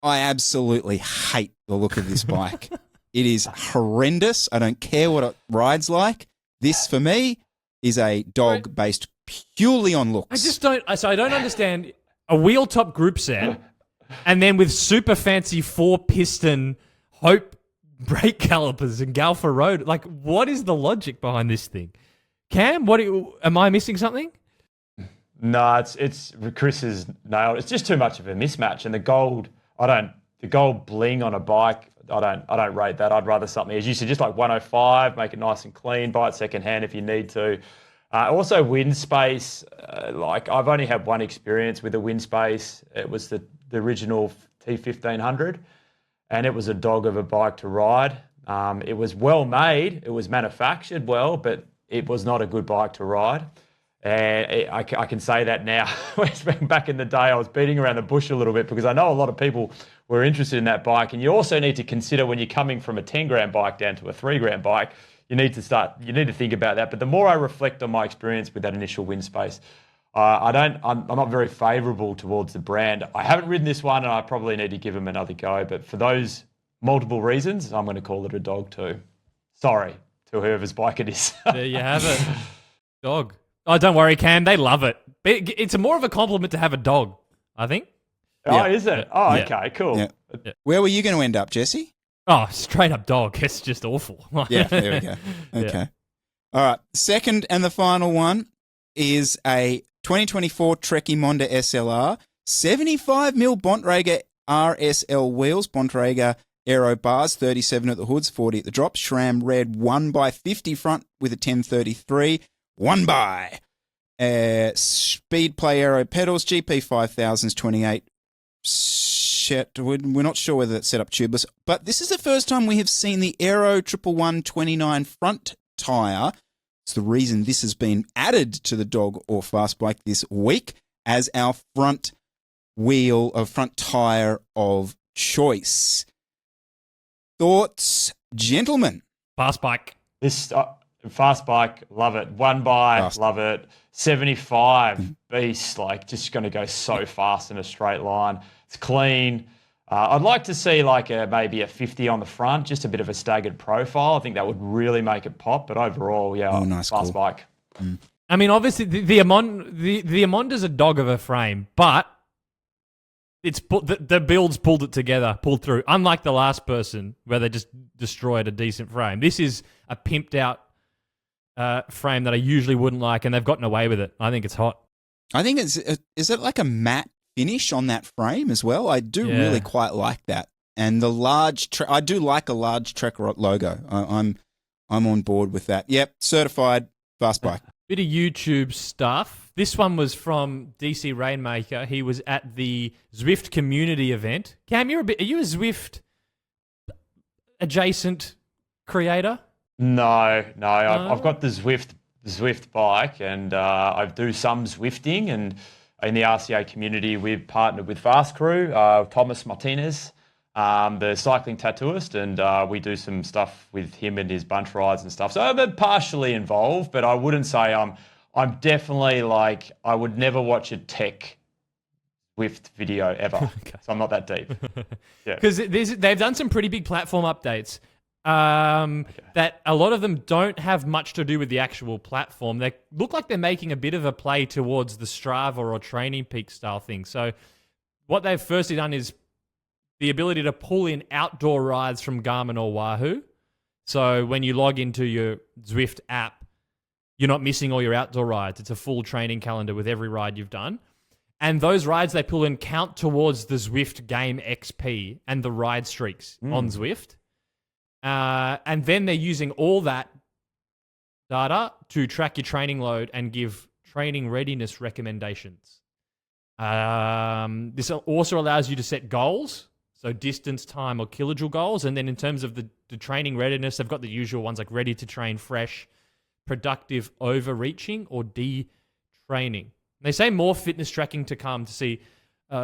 I absolutely hate the look of this bike. It is horrendous. I don't care what it rides like. This, for me, is a dog based purely on looks. I don't understand a wheel top group set and then with super fancy 4-piston Hope brake calipers and Galfa rotor. Like, what is the logic behind this thing? Cam, am I missing something? No, it's Chris is nailed. It's just too much of a mismatch. And the gold bling on a bike, I don't rate that. I'd rather something, as you said, just like 105, make it nice and clean, buy it secondhand if you need to. Also, Windspace, I've only had one experience with a Windspace. It was the original T1500, and it was a dog of a bike to ride. It was well made. It was manufactured well, but it was not a good bike to ride. And I can say that now. Back in the day, I was beating around the bush a little bit because I know a lot of people were interested in that bike. And you also need to consider when you're coming from a 10-gram bike down to a 3-gram bike, you need to think about that. But the more I reflect on my experience with that initial Windspace, I'm not very favourable towards the brand. I haven't ridden this one, and I probably need to give them another go. But for those multiple reasons, I'm going to call it a dog too. Sorry to whoever's bike it is. There you have it. Dog. Oh, don't worry, Cam. They love it. It's more of a compliment to have a dog, I think. Oh, Yeah. is it? Oh, Yeah. okay, cool. Yeah. Where were you going to end up, Jesse? Oh, straight up dog. It's just awful. Yeah, there we go. Okay. Yeah. All right. Second and the final one, is a 2024 Trekkie Monda SLR, 75mm Bontrager RSL wheels, Bontrager Aero bars, 37 at the hoods, 40 at the drops, SRAM red 1x50 front with a 1033, 1x. Speed Play Aero pedals, GP 5000s, 28. Shit, we're not sure whether that's set up tubeless, but this is the first time we have seen the Aero 111 29 front tyre. It's the reason this has been added to the dog or fast bike this week as our front tyre of choice. Thoughts, gentlemen? Fast bike. This fast bike, love it. 1x, love it. 75 beast, like just going to go so fast in a straight line. It's clean. I'd like to see like maybe a 50 on the front, just a bit of a staggered profile. I think that would really make it pop. But overall, yeah, nice, fast cool. bike. I mean, obviously the Amonda's a dog of a frame, but the build's pulled through. Unlike the last person where they just destroyed a decent frame. This is a pimped out frame that I usually wouldn't like, and they've gotten away with it. I think it's hot. I think is it like a matte finish on that frame as well? I do really quite like that. And the large, I do like a large Trek logo. I'm on board with that. Yep, certified fast bike. Bit of YouTube stuff. This one was from DC Rainmaker. He was at the Zwift community event. Cam, are you a Zwift adjacent creator? No. I've got the Zwift bike, and I do some Zwifting, and in the RCA community, we've partnered with Fast Crew, Thomas Martinez, the cycling tattooist, and we do some stuff with him and his bunch rides and stuff. So I'm partially involved, but I wouldn't say I'm definitely like, I would never watch a tech Zwift video ever. Okay. So I'm not that deep. Yeah. Because they've done some pretty big platform updates. That a lot of them don't have much to do with the actual platform. They look like they're making a bit of a play towards the Strava or Training Peak style thing. So what they've firstly done is the ability to pull in outdoor rides from Garmin or Wahoo. So when you log into your Zwift app, you're not missing all your outdoor rides. It's a full training calendar with every ride you've done. And those rides they pull in count towards the Zwift game XP and the ride streaks on Zwift. And then they're using all that data to track your training load and give training readiness recommendations. This also allows you to set goals, so distance, time, or kilojoule goals. And then in terms of the training readiness, they've got the usual ones like ready to train fresh, productive, overreaching, or de-training. They say more fitness tracking to come to see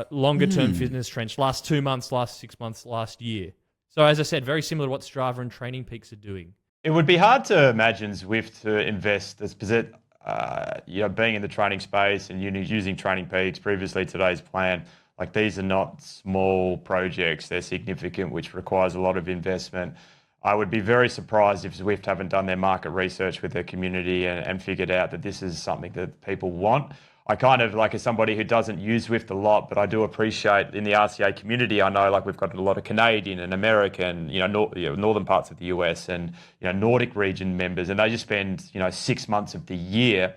longer-term fitness trends, last 2 months, last 6 months, last year. So as I said, very similar to what Strava and Training Peaks are doing. It would be hard to imagine Zwift to invest, being in the training space and using Training Peaks, previously today's plan. Like, these are not small projects. They're significant, which requires a lot of investment. I would be very surprised if Zwift haven't done their market research with their community and figured out that this is something that people want. I kind of, like, as somebody who doesn't use Zwift a lot, but I do appreciate in the RCA community, I know, like, we've got a lot of Canadian and American, northern parts of the US and, Nordic region members, and they just spend, 6 months of the year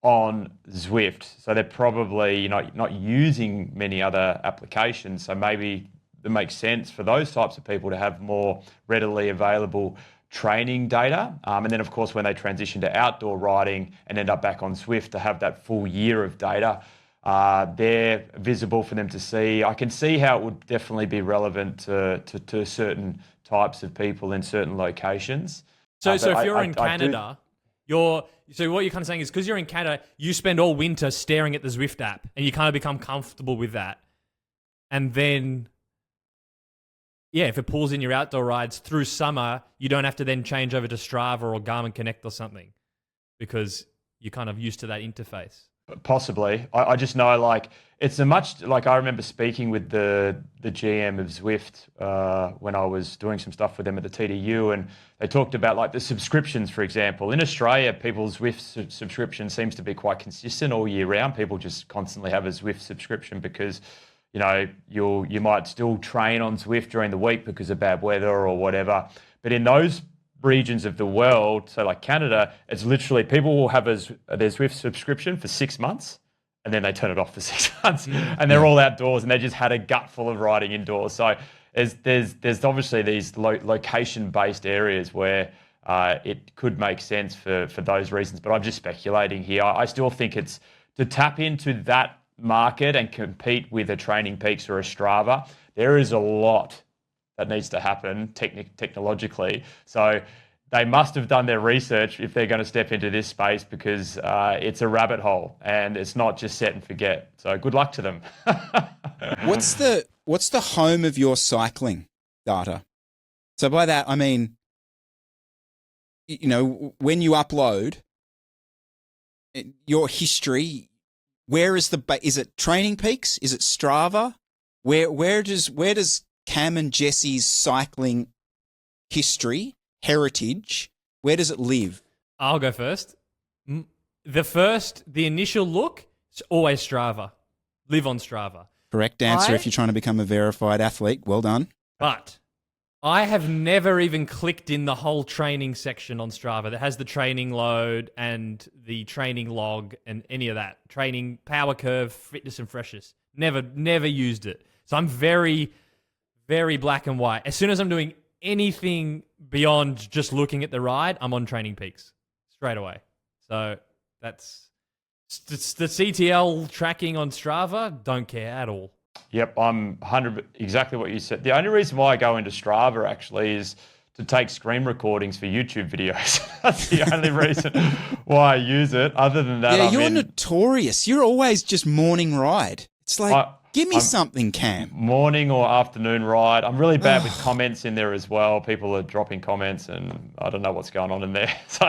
on Zwift. So they're probably, not using many other applications. So maybe it makes sense for those types of people to have more readily available training data. And then, of course, when they transition to outdoor riding and end up back on Zwift, to have that full year of data, they're visible for them to see. I can see how it would definitely be relevant to certain types of people in certain locations. So if you're in Canada, so what you're kind of saying is, because you're in Canada, you spend all winter staring at the Zwift app and you kind of become comfortable with that. And then, if it pulls in your outdoor rides through summer, you don't have to then change over to Strava or Garmin Connect or something because you're kind of used to that interface. Possibly. I just know, like, it's a much, like, I remember speaking with the GM of Zwift when I was doing some stuff with them at the TDU, and they talked about, like, the subscriptions, for example. In Australia, people's Zwift subscription seems to be quite consistent all year round. People just constantly have a Zwift subscription because, you might still train on Zwift during the week because of bad weather or whatever. But in those regions of the world, so like Canada, it's literally people will have their Zwift subscription for 6 months and then they turn it off for 6 months and they're all outdoors and they just had a gut full of riding indoors. So there's obviously these location-based areas where it could make sense for those reasons, but I'm just speculating here. I still think it's to tap into that market and compete with a Training Peaks or a Strava. There is a lot that needs to happen technologically. So they must have done their research if they're going to step into this space, because it's a rabbit hole and it's not just set and forget. So good luck to them. What's the home of your cycling data? So by that, I mean, you know, when you upload your history, where is is it Training Peaks? Is it Strava? Where does Cam and Jesse's cycling history, heritage, where does it live? I'll go first. The initial look, it's always Strava. Live on Strava. Correct answer if you're trying to become a verified athlete. Well done. But I have never even clicked in the whole training section on Strava that has the training load and the training log and any of that. Training, power curve, fitness and freshness. Never used it. So I'm very, very black and white. As soon as I'm doing anything beyond just looking at the ride, I'm on Training Peaks straight away. So that's the CTL tracking on Strava. Don't care at all. Yep, I'm 100 exactly what you said. The only reason why I go into Strava actually is to take screen recordings for YouTube videos. That's the only reason why I use it. Other than that, yeah, you're notorious. You're always just morning ride. It's like, give me something, Cam. Morning or afternoon ride. I'm really bad with comments in there as well. People are dropping comments and I don't know what's going on in there. So,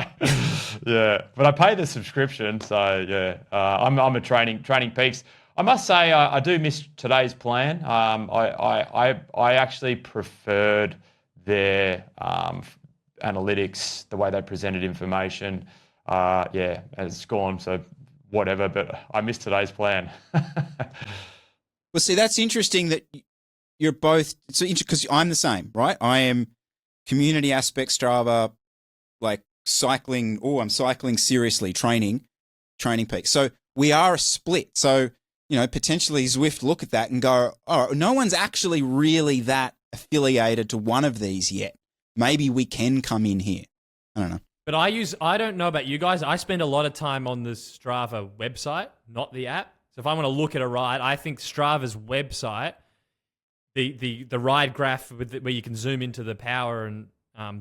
yeah. But I pay the subscription. So, yeah. I'm a Training Peaks. I must say I do miss today's plan. I actually preferred their analytics, the way they presented information. Yeah, it's gone. So, whatever. But I missed today's plan. Well, see, that's interesting that you're both, so because I'm the same, right? I am community aspect Strava, like cycling. Oh, I'm cycling seriously, Training Peaks. So we are a split. So, you know, potentially Zwift look at that and go, oh, no one's actually really that affiliated to one of these yet. Maybe we can come in here. I don't know. But I don't know about you guys. I spend a lot of time on the Strava website, not the app. So if I want to look at a ride, I think Strava's website, the ride graph where you can zoom into the power and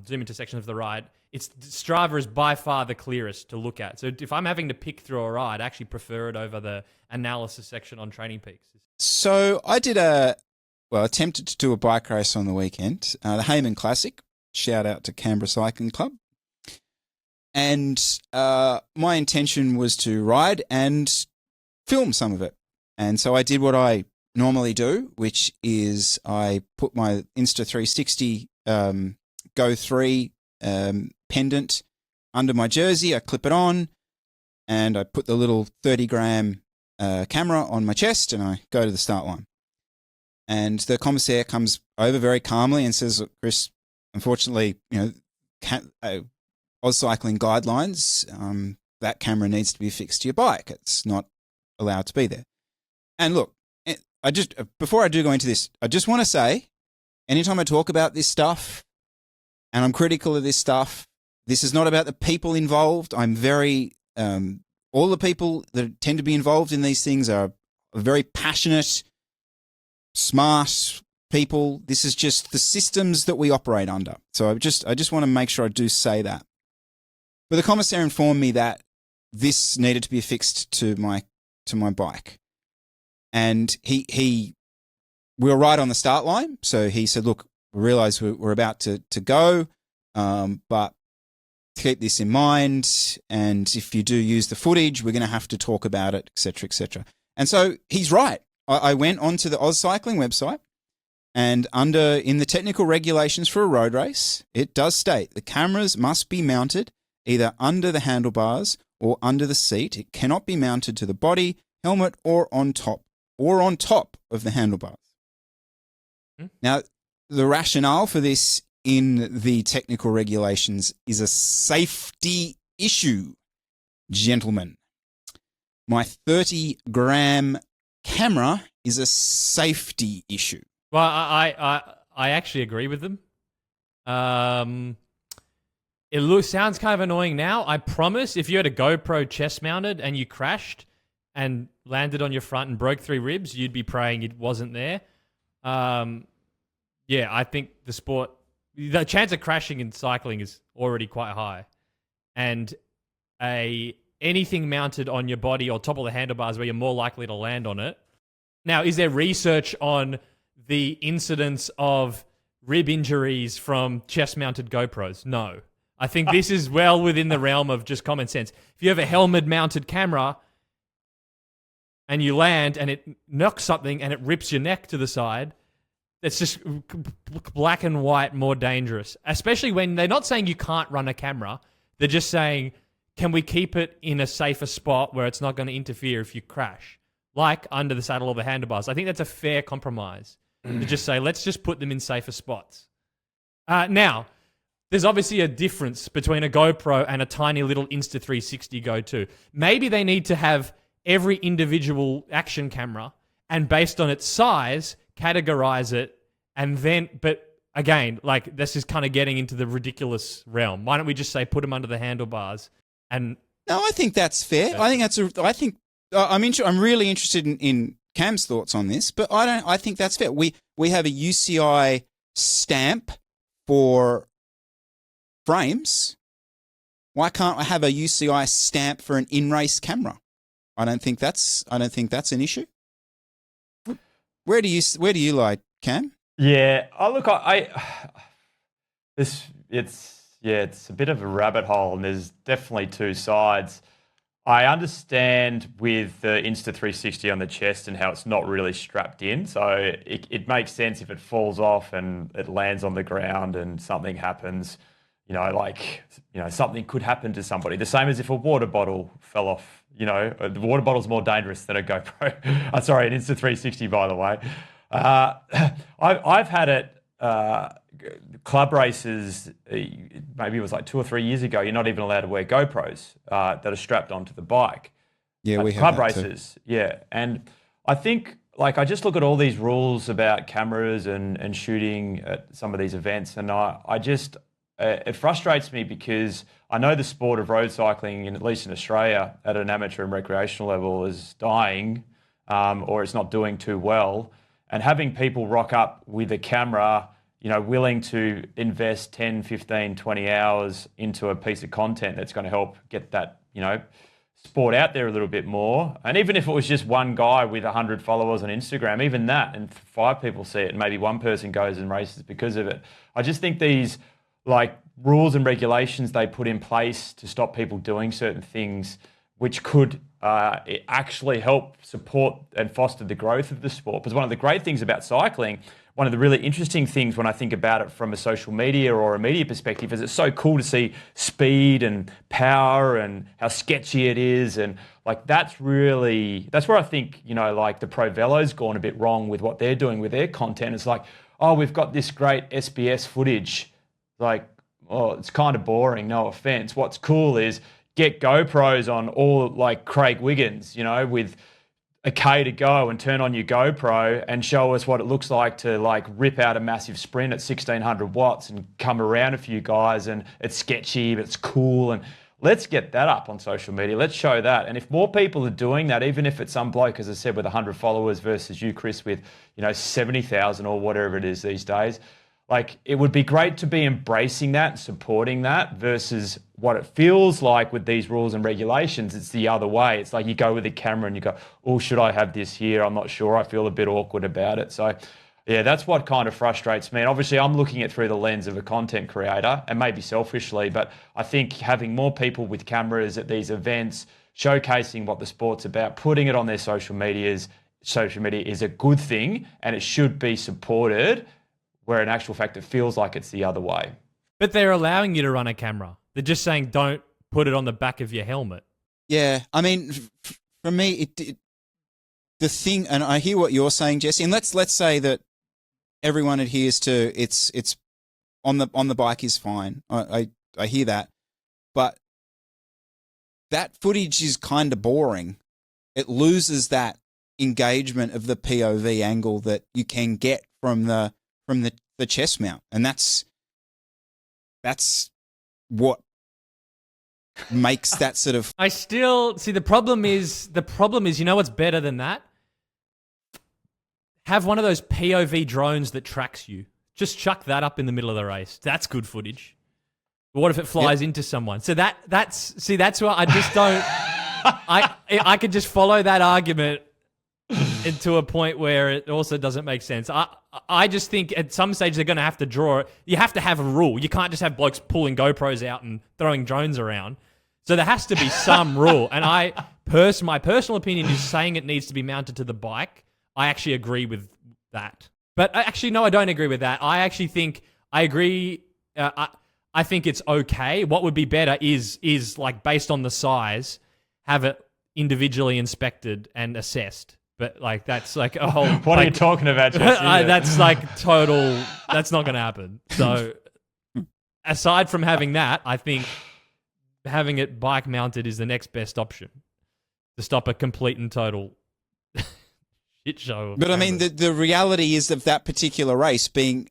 zoom into sections of the ride, Strava is by far the clearest to look at. So if I'm having to pick through a ride, I actually prefer it over the analysis section on Training Peaks. So I attempted to do a bike race on the weekend, the Hayman Classic. Shout out to Canberra Cycling Club. And my intention was to ride and film some of it. And so I did what I normally do, which is I put my Insta360 Go 3 pendant under my jersey. I clip it on and I put the little 30-gram camera on my chest and I go to the start line. And the commissaire comes over very calmly and says, "Look, Chris, unfortunately, you know, AusCycling guidelines, that camera needs to be fixed to your bike. It's not allowed to be there." And look, before I do go into this, I just want to say, anytime I talk about this stuff and I'm critical of this stuff, this is not about the people involved. I'm very, all the people that tend to be involved in these things are very passionate, smart people. This is just the systems that we operate under. So I just want to make sure I do say that. But the commissaire informed me that this needed to be affixed to my bike. And we were right on the start line. So he said, "Look, we realise we're about to go, but keep this in mind. And if you do use the footage, we're going to have to talk about it, etc., etc." And so he's right. I went onto the AusCycling website, and in the technical regulations for a road race, it does state the cameras must be mounted either under the handlebars or under the seat. It cannot be mounted to the body, helmet, or on top of the handlebars. Now, the rationale for this in the technical regulations is a safety issue, gentlemen. My 30-gram camera is a safety issue. Well, I actually agree with them. It sounds kind of annoying now. I promise, if you had a GoPro chest mounted and you crashed and landed on your front and broke 3 ribs, you'd be praying it wasn't there. Yeah, I think the chance of crashing in cycling is already quite high, and anything mounted on your body or top of the handlebars where you're more likely to land on it. Now, is there research on the incidence of rib injuries from chest-mounted GoPros? No. I think this is well within the realm of just common sense. If you have a helmet-mounted camera and you land and it knocks something and it rips your neck to the side, it's just black and white more dangerous. Especially when they're not saying you can't run a camera. They're just saying, can we keep it in a safer spot where it's not going to interfere if you crash? Like under the saddle or the handlebars. I think that's a fair compromise. To just say, let's just put them in safer spots. Now, there's obviously a difference between a GoPro and a tiny little Insta360 Go 2. Maybe they need to have every individual action camera and based on its size, categorize it, and then, but again, like this is kind of getting into the ridiculous realm. Why don't we just say put them under the handlebars? And no, I think that's fair. I'm really interested in Cam's thoughts on this, but I think that's fair. We have a UCI stamp for frames. Why can't I have a UCI stamp for an in-race camera? I don't think that's an issue. Where do you lie, Cam? Yeah. Oh, look, it's a bit of a rabbit hole, and there's definitely two sides. I understand with the Insta360 on the chest and how it's not really strapped in, so it makes sense if it falls off and it lands on the ground and something happens. Something could happen to somebody. The same as if a water bottle fell off. The water bottle's more dangerous than a GoPro. Sorry, an Insta360, by the way. I've had it. Club races, maybe it was like 2 or 3 years ago, you're not even allowed to wear GoPros that are strapped onto the bike. Yeah, we have club that races. Too. Yeah, and I think I just look at all these rules about cameras and shooting at some of these events, and it frustrates me because I know the sport of road cycling, at least in Australia, at an amateur and recreational level, is dying, or it's not doing too well, and having people rock up with a camera, willing to invest 10, 15, 20 hours into a piece of content that's going to help get that, sport out there a little bit more. And even if it was just one guy with 100 followers on Instagram, even that, and 5 people see it and maybe one person goes and races because of it. I just think these rules and regulations they put in place to stop people doing certain things, which could actually help support and foster the growth of the sport. Because one of the great things about cycling, one of the really interesting things when I think about it from a social media or a media perspective, is it's so cool to see speed and power and how sketchy it is. And that's where I think, the Pro Velo's gone a bit wrong with what they're doing with their content. It's we've got this great SBS footage. It's kind of boring, no offense. What's cool is get GoPros on all Craig Wiggins, with a K to go, and turn on your GoPro and show us what it looks like to rip out a massive sprint at 1600 watts and come around a few guys, and it's sketchy, but it's cool. And let's get that up on social media. Let's show that. And if more people are doing that, even if it's some bloke, as I said, with 100 followers versus you, Chris, with 70,000 or whatever it is these days, it would be great to be embracing that and supporting that versus what it feels like with these rules and regulations. It's the other way. It's you go with the camera and you go, oh, should I have this here? I'm not sure. I feel a bit awkward about it. So, yeah, that's what kind of frustrates me. And obviously, I'm looking at it through the lens of a content creator, and maybe selfishly, but I think having more people with cameras at these events, showcasing what the sport's about, putting it on their social media is a good thing, and it should be supported, where in actual fact it feels like it's the other way. But they're allowing you to run a camera. They're just saying don't put it on the back of your helmet. Yeah, I mean, for me, the thing, and I hear what you're saying, Jesse, and let's say that everyone adheres to it's on the bike is fine. I hear that, but that footage is kind of boring. It loses that engagement of the POV angle that you can get from the chest mount, and that's what makes that sort of. I still see the problem is you know what's better than that? Have one of those POV drones that tracks you. Just chuck that up in the middle of the race. That's good footage. But what if it flies into someone? So that's why I just don't. I could just follow that argument to a point where it also doesn't make sense. I just think at some stage they're going to have to draw. You have to have a rule. You can't just have blokes pulling GoPros out and throwing drones around. So there has to be some rule. And my personal opinion is saying it needs to be mounted to the bike. I actually agree with that. But actually, no, I don't agree with that. I actually think I agree. I think it's okay. What would be better is like based on the size, have it individually inspected and assessed. But like that's like a whole. What are you talking about, Jesse? That's like total. That's not going to happen. So aside from having that, I think having it bike mounted is the next best option to stop a complete and total shit show. But I mean, the reality is of that particular race being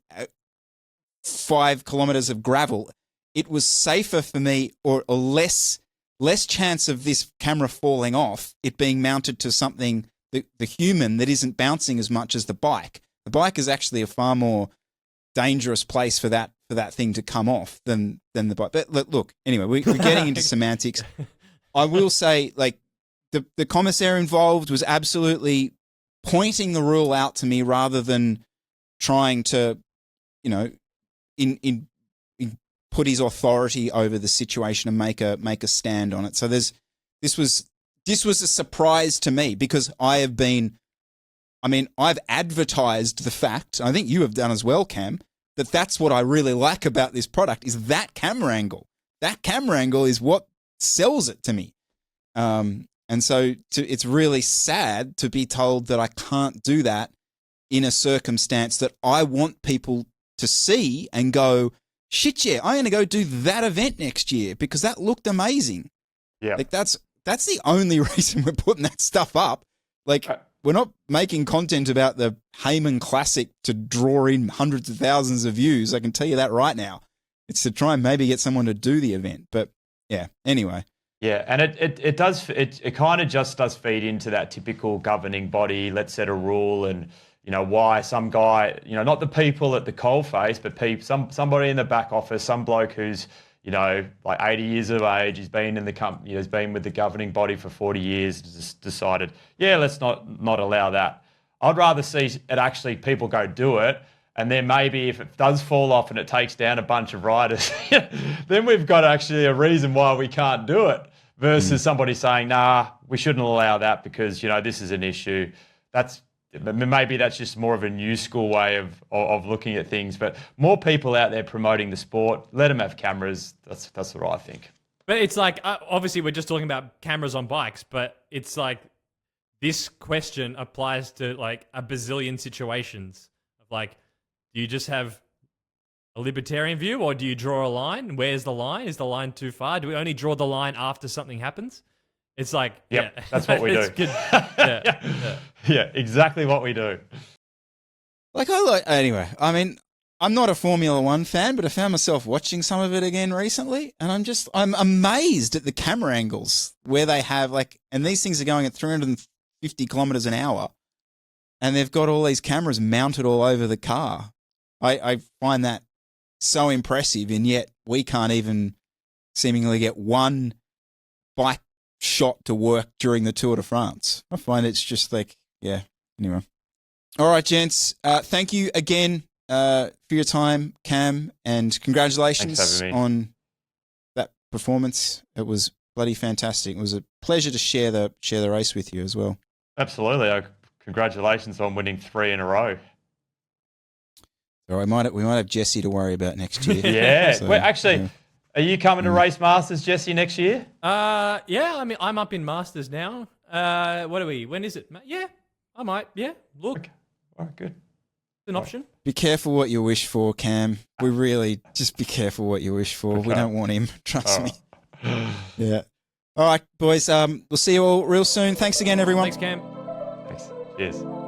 5 kilometers of gravel, it was safer for me, or less chance of this camera falling off, it being mounted to something, the human, that isn't bouncing as much as the bike. The bike is actually a far more dangerous place for that thing to come off than the bike. But look, anyway, we're getting into semantics. I will say, like, the commissaire involved was absolutely pointing the rule out to me rather than trying to, you know, in put his authority over the situation and make a stand on it. So this was a surprise to me, because I've advertised the fact, I think you have done as well, Cam, that's what I really like about this product, is that camera angle. That camera angle is what sells it to me. And so it's really sad to be told that I can't do that in a circumstance that I want people to see and go, shit, yeah, I'm going to go do that event next year because that looked amazing. Yeah. Like that's the only reason we're putting that stuff up. Like, we're not making content about the Heyman Classic to draw in hundreds of thousands of views. I can tell you that right now. It's to try and maybe get someone to do the event. But yeah, anyway. Yeah, and it kind of just does feed into that typical governing body, let's set a rule, and you know why some guy, you know, not the people at the coalface, but somebody in the back office, some bloke who's, you know, like 80 years of age, he's been in the company, he's been with the governing body for 40 years, just decided, yeah, let's not allow that. I'd rather see it actually people go do it. And then maybe if it does fall off and it takes down a bunch of riders, then we've got actually a reason why we can't do it, versus somebody saying, nah, we shouldn't allow that because, you know, this is an issue. Maybe that's just more of a new school way of looking at things. But more people out there promoting the sport, let them have cameras. That's what I think. But it's like, obviously we're just talking about cameras on bikes, but it's like this question applies to like a bazillion situations of like, do you just have a libertarian view, or do you draw a line? Where's the line? Is the line too far? Do we only draw the line after something happens? It's like, yep, yeah, that's what we do. Good. Yeah, exactly what we do. Anyway, I mean, I'm not a Formula One fan, but I found myself watching some of it again recently, and I'm amazed at the camera angles where they have and these things are going at 350 kilometers an hour, and they've got all these cameras mounted all over the car. I find that so impressive, and yet we can't even seemingly get one bike shot to work during the Tour de France. I find it's just anyway. All right, gents. Thank you again for your time, Cam, and congratulations on that performance. It was bloody fantastic. It was a pleasure to share the race with you as well. Absolutely. Congratulations on winning 3 in a row. So we might have Jesse to worry about next year. Yeah. So, well, actually, are you coming to Race Masters, Jesse, next year? Yeah. I mean, I'm up in Masters now. What are we? When is it? Yeah, I might. Yeah. Look. Okay. All right. Good. an option. Be careful what you wish for, Cam. We really just be careful what you wish for. We don't want him. Trust me. Yeah. All right, boys. We'll see you all real soon. Thanks again, everyone. Thanks, Cam. Thanks. Cheers.